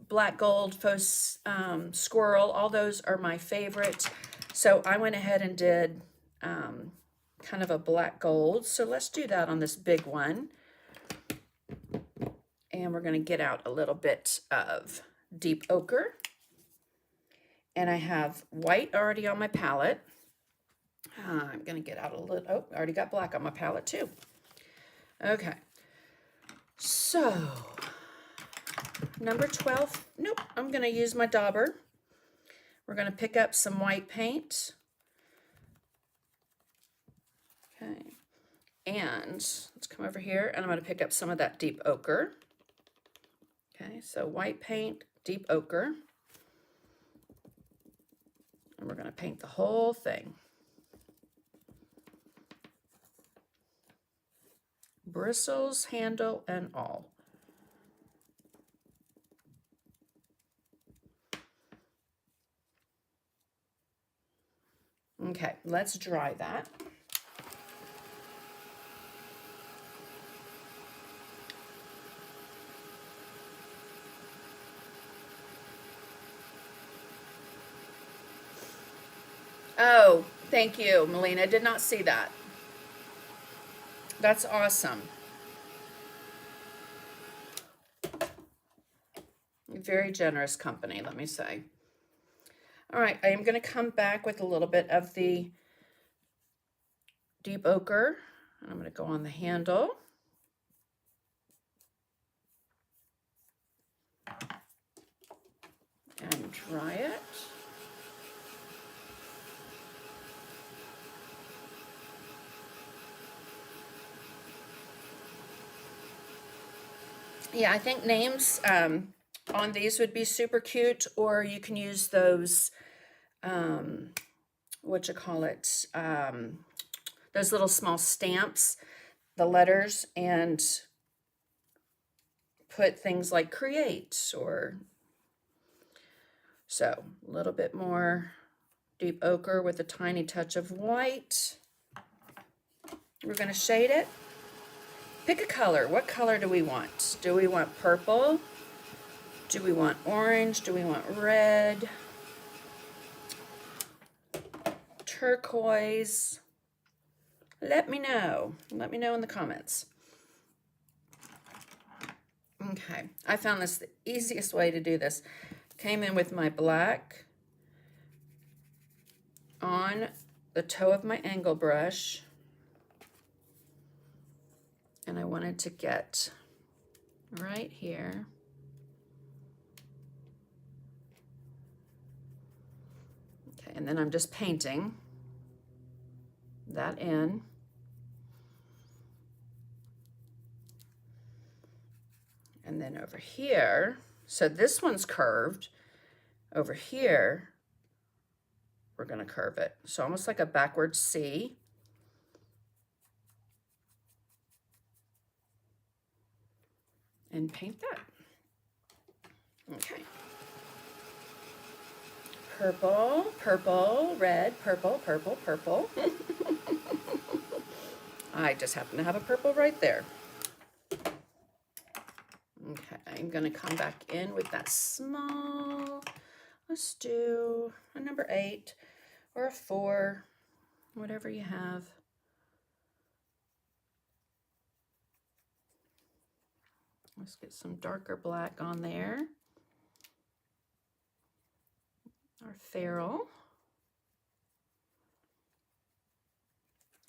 Black gold, faux squirrel, all those are my favorite. So I went ahead and did kind of a black gold. So let's do that on this big one. And we're going to get out a little bit of deep ochre. And I have white already on my palette. I'm going to get out a little, oh, I already got black on my palette too. Okay. So, number 12, nope, I'm going to use my dauber. We're going to pick up some white paint. Okay. And let's come over here and I'm going to pick up some of that deep ochre. Okay, so white paint, deep ochre. And we're going to paint the whole thing. Bristles, handle, and all. Okay, let's dry that. Oh, thank you, Melina. I did not see that. That's awesome. Very generous company, let me say. All right, I am going to come back with a little bit of the deep ochre. I'm going to go on the handle. And dry it. Yeah, I think names on these would be super cute, or you can use those, what you call it, those little small stamps, the letters, and put things like create, or so a little bit more deep ochre with a tiny touch of white. We're going to shade it. Pick a color. What color do we want? Do we want purple? Do we want orange? Do we want red? Turquoise? Let me know. Let me know in the comments. Okay, I found this the easiest way to do this. Came in with my black on the toe of my angle brush. And I wanted to get right here. Okay, and then I'm just painting that in. And then over here, so this one's curved. Over here, we're going to curve it. So almost like a backward C. And paint that. Okay. Purple, purple, red, purple, purple, purple. I just happen to have a purple right there. Okay, I'm going to come back in with that small, let's do a number 8 or a 4, whatever you have. Let's get some darker black on there. Our ferrule.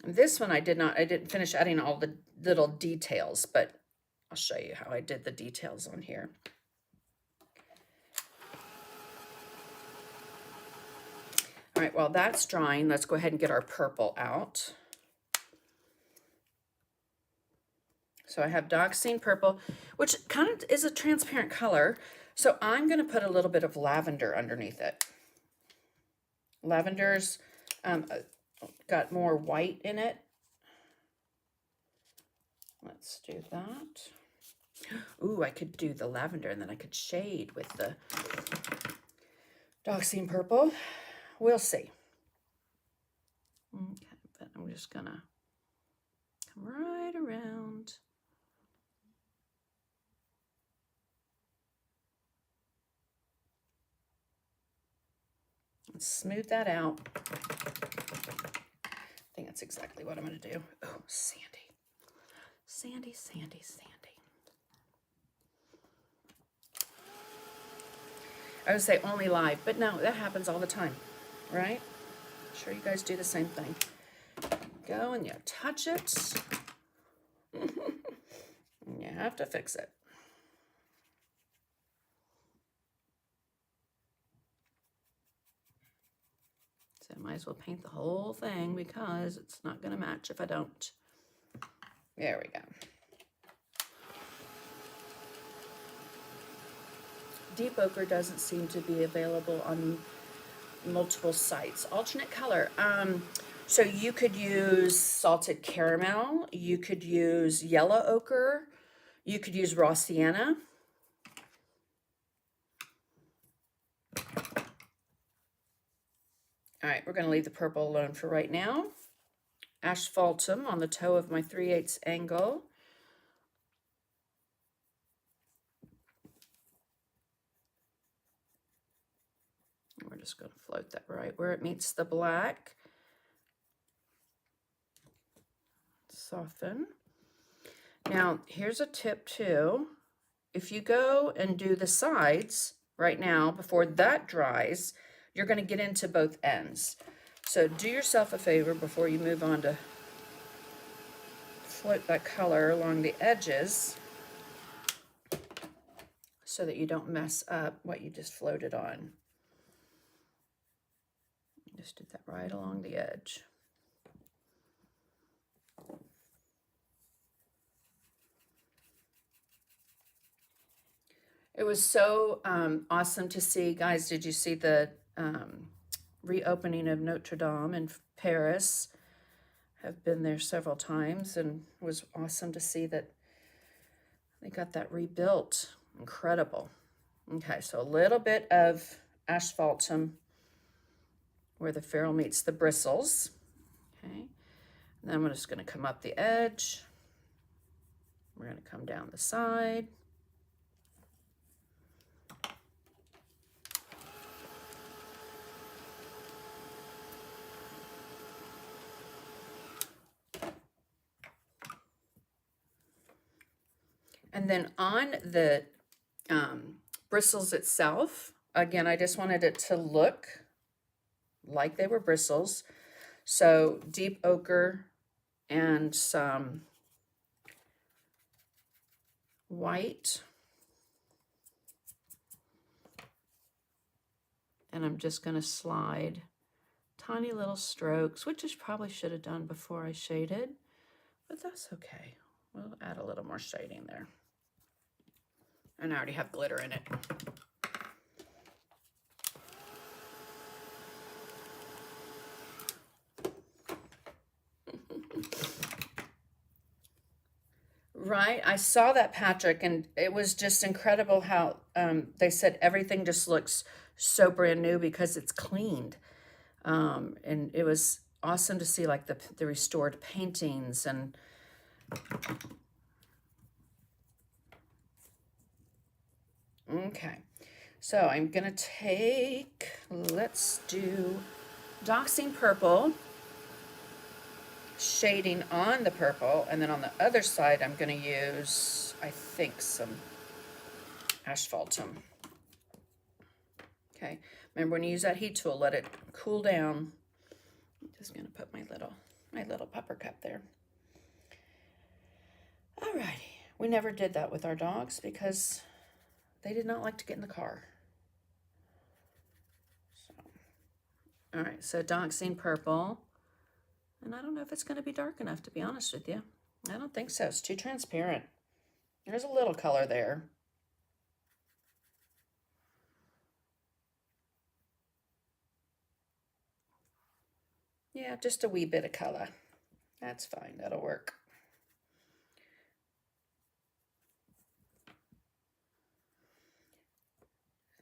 And this one I didn't finish adding all the little details, but I'll show you how I did the details on here. All right, while that's drying, let's go ahead and get our purple out. So I have Dioxazine purple, which kind of is a transparent color. So I'm going to put a little bit of lavender underneath it. Lavender's got more white in it. Let's do that. Ooh, I could do the lavender and then I could shade with the Dioxazine purple. We'll see. Okay, but I'm just going to come right around. Smooth that out. I think that's exactly what I'm going to do. Oh, sandy. Sandy, sandy, sandy. I would say only live, but no, that happens all the time, right? I'm sure you guys do the same thing. Go and you touch it. And you have to fix it. So I might as well paint the whole thing because it's not going to match if I don't. There we go. Deep ochre doesn't seem to be available on multiple sites. Alternate color. So you could use salted caramel. You could use yellow ochre. You could use raw sienna. All right, we're going to leave the purple alone for right now. Asphaltum on the toe of my 3/8 angle. And we're just going to float that right where it meets the black. Soften. Now, here's a tip too. If you go and do the sides right now before that dries, you're going to get into both ends. So do yourself a favor before you move on to float that color along the edges so that you don't mess up what you just floated on. Just did that right along the edge. It was so awesome to see, guys. Did you see the reopening of Notre Dame in Paris? I've been there several times, and it was awesome to see that they got that rebuilt. Incredible. Okay, so a little bit of asphaltum where the ferrule meets the bristles. Okay, and then I'm just going to come up the edge. We're going to come down the side. And then on the bristles itself, again, I just wanted it to look like they were bristles. So deep ochre and some white. And I'm just going to slide tiny little strokes, which I probably should have done before I shaded, but that's okay. We'll add a little more shading there. And I already have glitter in it. Right, I saw that, Patrick, and it was just incredible how they said everything just looks so brand new because it's cleaned. And it was awesome to see like the restored paintings and okay. So I'm gonna take, let's do Dioxazine purple, shading on the purple, and then on the other side I'm gonna use, I think, some asphaltum. Okay, remember when you use that heat tool, let it cool down. I'm just gonna put my little pepper cup there. Alrighty, we never did that with our dogs because they did not like to get in the car. So All right, so Doxine purple. And I don't know if it's going to be dark enough, to be honest with you. I don't think so. It's too transparent. There's a little color there. Yeah, just a wee bit of color. That's fine. That'll work.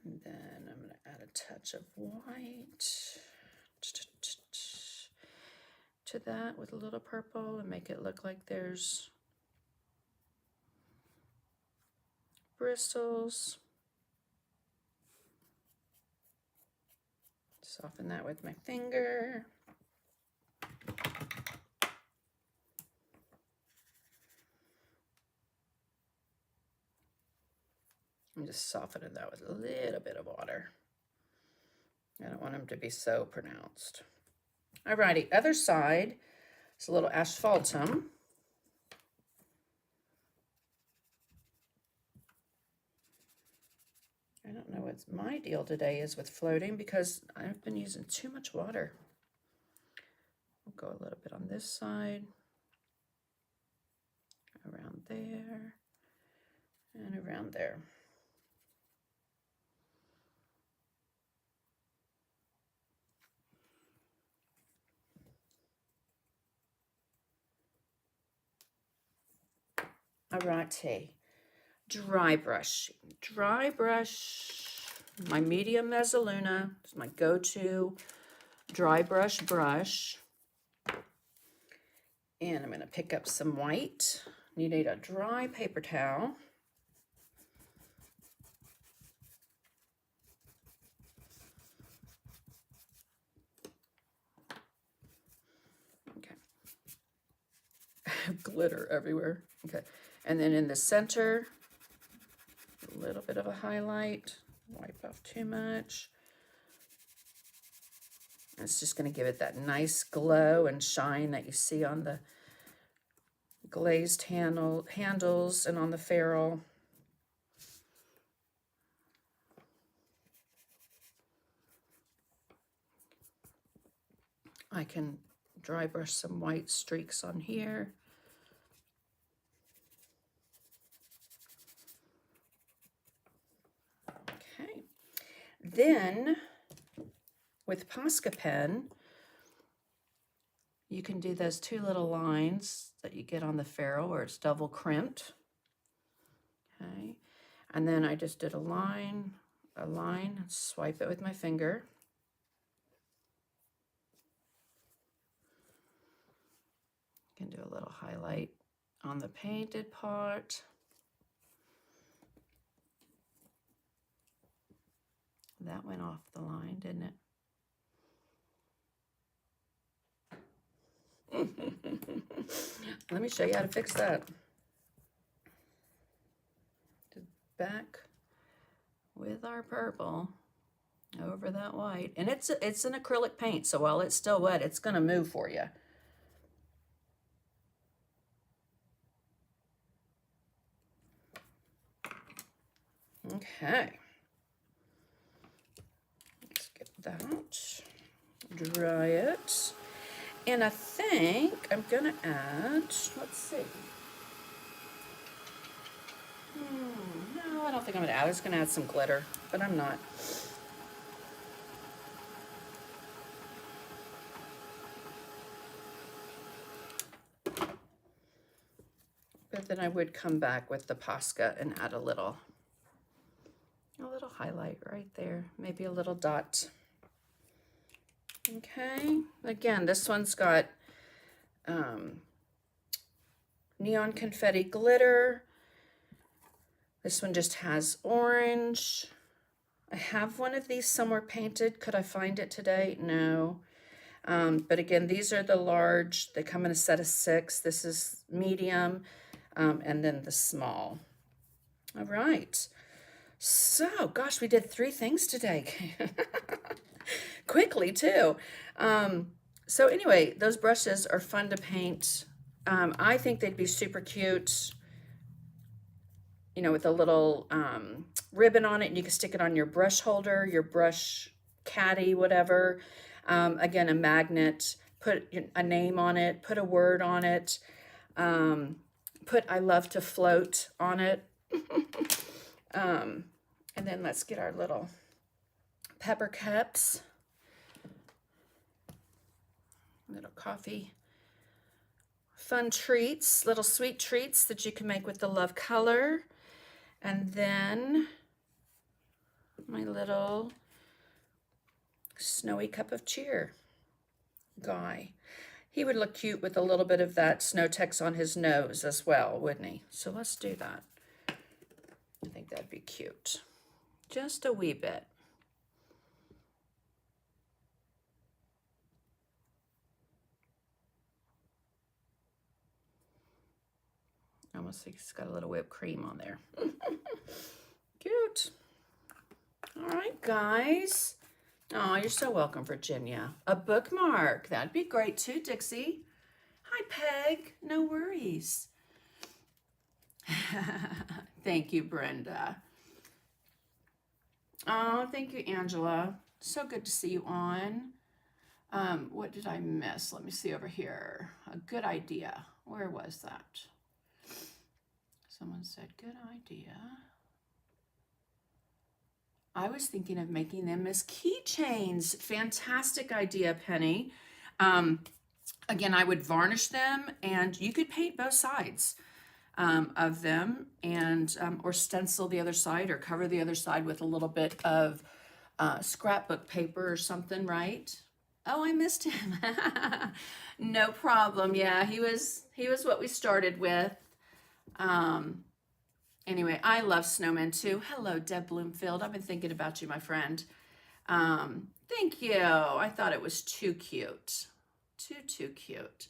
And then I'm going to add a touch of white to that with a little purple and make it look like there's bristles. Soften that with my finger. I'm just softening that with a little bit of water. I don't want them to be so pronounced. Alrighty, other side. It's a little asphaltum. I don't know what my deal today is with floating because I've been using too much water. We'll go a little bit on this side, around there, and around there. Alrighty, dry brush. Dry brush, my medium Mezzaluna is my go-to dry brush. And I'm going to pick up some white. You need a dry paper towel. Okay. Glitter everywhere. Okay. And then in the center, a little bit of a highlight. Wipe off too much. It's just going to give it that nice glow and shine that you see on the glazed handles and on the ferrule. I can dry brush some white streaks on here. Okay. Then with Posca pen, you can do those two little lines that you get on the ferrule where it's double crimped. Okay. And then I just did a line, swipe it with my finger. You can do a little highlight on the painted part. That went off the line, didn't it? Let me show you how to fix that. Back with our purple over that white. And it's an acrylic paint, so while it's still wet, it's going to move for you. Okay. Let's get that. Dry it. And I think I'm going to add, let's see. No, I don't think I'm going to add. I was going to add some glitter, but I'm not. But then I would come back with the Posca and add a little highlight right there, maybe a little dot. Okay, again, this one's got neon confetti glitter. This one just has orange. I have one of these somewhere painted. Could I find it today? No. But again, these are the large. They come in a set of 6. This is medium, and then the small. All right. So, gosh, we did 3 things today. Quickly, too. So anyway, those brushes are fun to paint. I think they'd be super cute, you know, with a little ribbon on it, and you can stick it on your brush holder, your brush caddy, whatever. Again, a magnet, put a name on it, put a word on it, put I love to float on it. And then let's get our little pepper cups, little coffee, fun treats, little sweet treats that you can make with the love color. And then my little snowy cup of cheer guy. He would look cute with a little bit of that snow text on his nose as well, wouldn't he? So let's do that. I think that'd be cute. Just a wee bit. Almost think it's got a little whipped cream on there. Cute. All right, guys. Oh, you're so welcome, Virginia. A bookmark. That'd be great too, Dixie. Hi, Peg. No worries. Thank you, Brenda. Oh, thank you, Angela. So good to see you on. What did I miss? Let me see over here. A good idea. Where was that? Someone said, good idea. I was thinking of making them as keychains. Fantastic idea, Penny. Again, I would varnish them, and you could paint both sides of them, and or stencil the other side, or cover the other side with a little bit of scrapbook paper or something, right? Oh, I missed him. No problem. Yeah, he was what we started with. Anyway, I love snowmen too. Hello, Deb Bloomfield. I've been thinking about you, my friend. Thank you. I thought it was too cute. Too cute.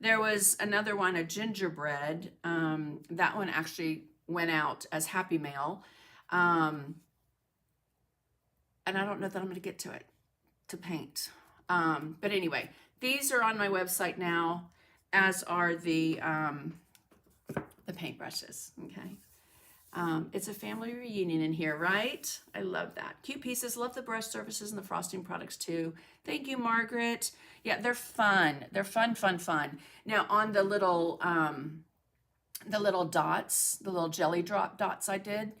There was another one, a gingerbread. That one actually went out as Happy Mail. And I don't know that I'm going to get to it to paint. But anyway, these are on my website now, as are the paintbrushes. Okay. It's a family reunion in here, right? I love that. Cute pieces. Love the brush surfaces and the frosting products too. Thank you, Margaret. Yeah, they're fun. They're fun. Now on the little dots, the little jelly drop dots I did,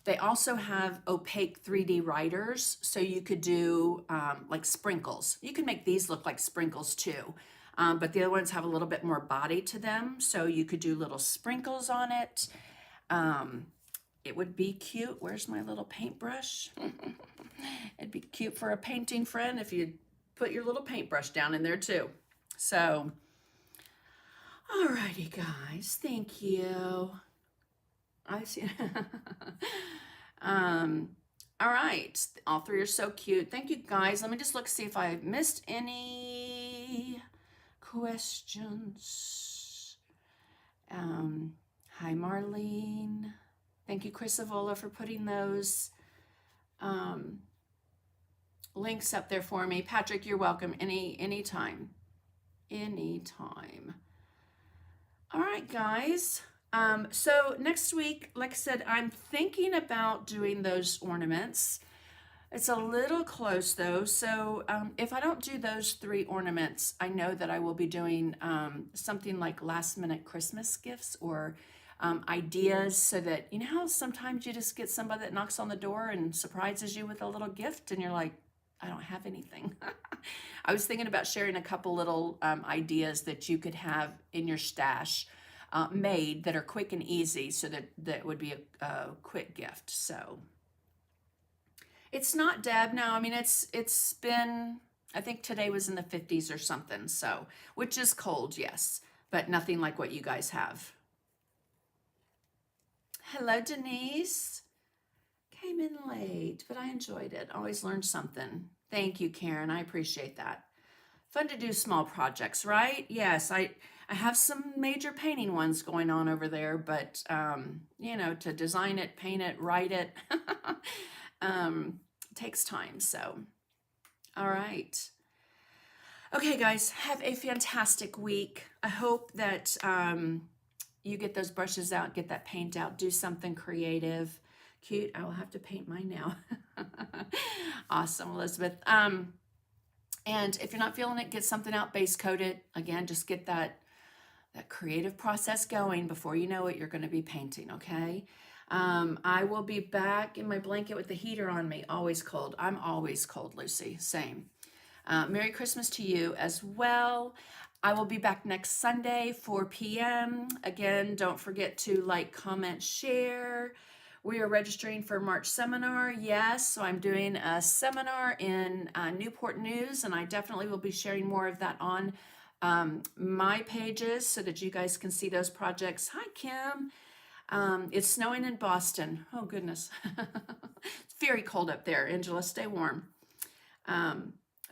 they also have opaque 3D writers, so you could do like sprinkles. You can make these look like sprinkles too, but the other ones have a little bit more body to them, so you could do little sprinkles on it. It would be cute. Where's my little paintbrush? It'd be cute for a painting friend if you put your little paintbrush down in there too. So, alrighty, guys. Thank you. I see. All right. All three are so cute. Thank you, guys. Let me just look, see if I missed any questions. Hi, Marlene. Thank you, Chris Avola, for putting those links up there for me. Patrick, you're welcome. Anytime. All right, guys. So next week, like I said, I'm thinking about doing those ornaments. It's a little close though. So if I don't do those 3 ornaments, I know that I will be doing something like last minute Christmas gifts, or ideas, so that, you know how sometimes you just get somebody that knocks on the door and surprises you with a little gift and you're like, I don't have anything. I was thinking about sharing a couple little ideas that you could have in your stash made that are quick and easy, so that would be a quick gift. So it's not, Deb. No, I mean, it's been, I think today was in the 50s or something. So, which is cold, yes, but nothing like what you guys have. Hello, Denise. Came in late, but I enjoyed it. Always learned something. Thank you, Karen. I appreciate that. Fun to do small projects, right? Yes, I have some major painting ones going on over there, but you know, to design it, paint it, write it, takes time. So, all right. Okay, guys, have a fantastic week. I hope that you get those brushes out, get that paint out, do something creative. Cute. I will have to paint mine now. Awesome, Elizabeth. And if you're not feeling it, get something out, base coat it. Again, just get that creative process going. Before you know it, you're going to be painting, okay? I will be back in my blanket with the heater on me. Always cold. I'm always cold, Lucy. Same. Merry Christmas to you as well. I will be back next Sunday, 4 p.m. Again, don't forget to like, comment, share. We are registering for March seminar. Yes, so I'm doing a seminar in Newport News, and I definitely will be sharing more of that on my pages so that you guys can see those projects. Hi, Kim. It's snowing in Boston. Oh, goodness. It's very cold up there. Angela, stay warm.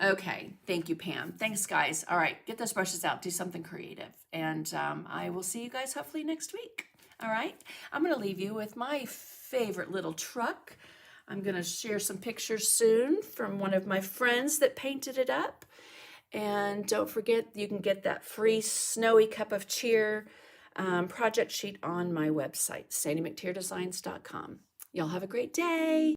Okay, thank you, Pam. Thanks, guys. All right, get those brushes out, do something creative, and I will see you guys hopefully next week. All right, I'm going to leave you with my favorite little truck. I'm going to share some pictures soon from one of my friends that painted it up. And don't forget, you can get that free Snowy Cup of Cheer project sheet on my website, sandymcteardesigns.com. Y'all have a great day.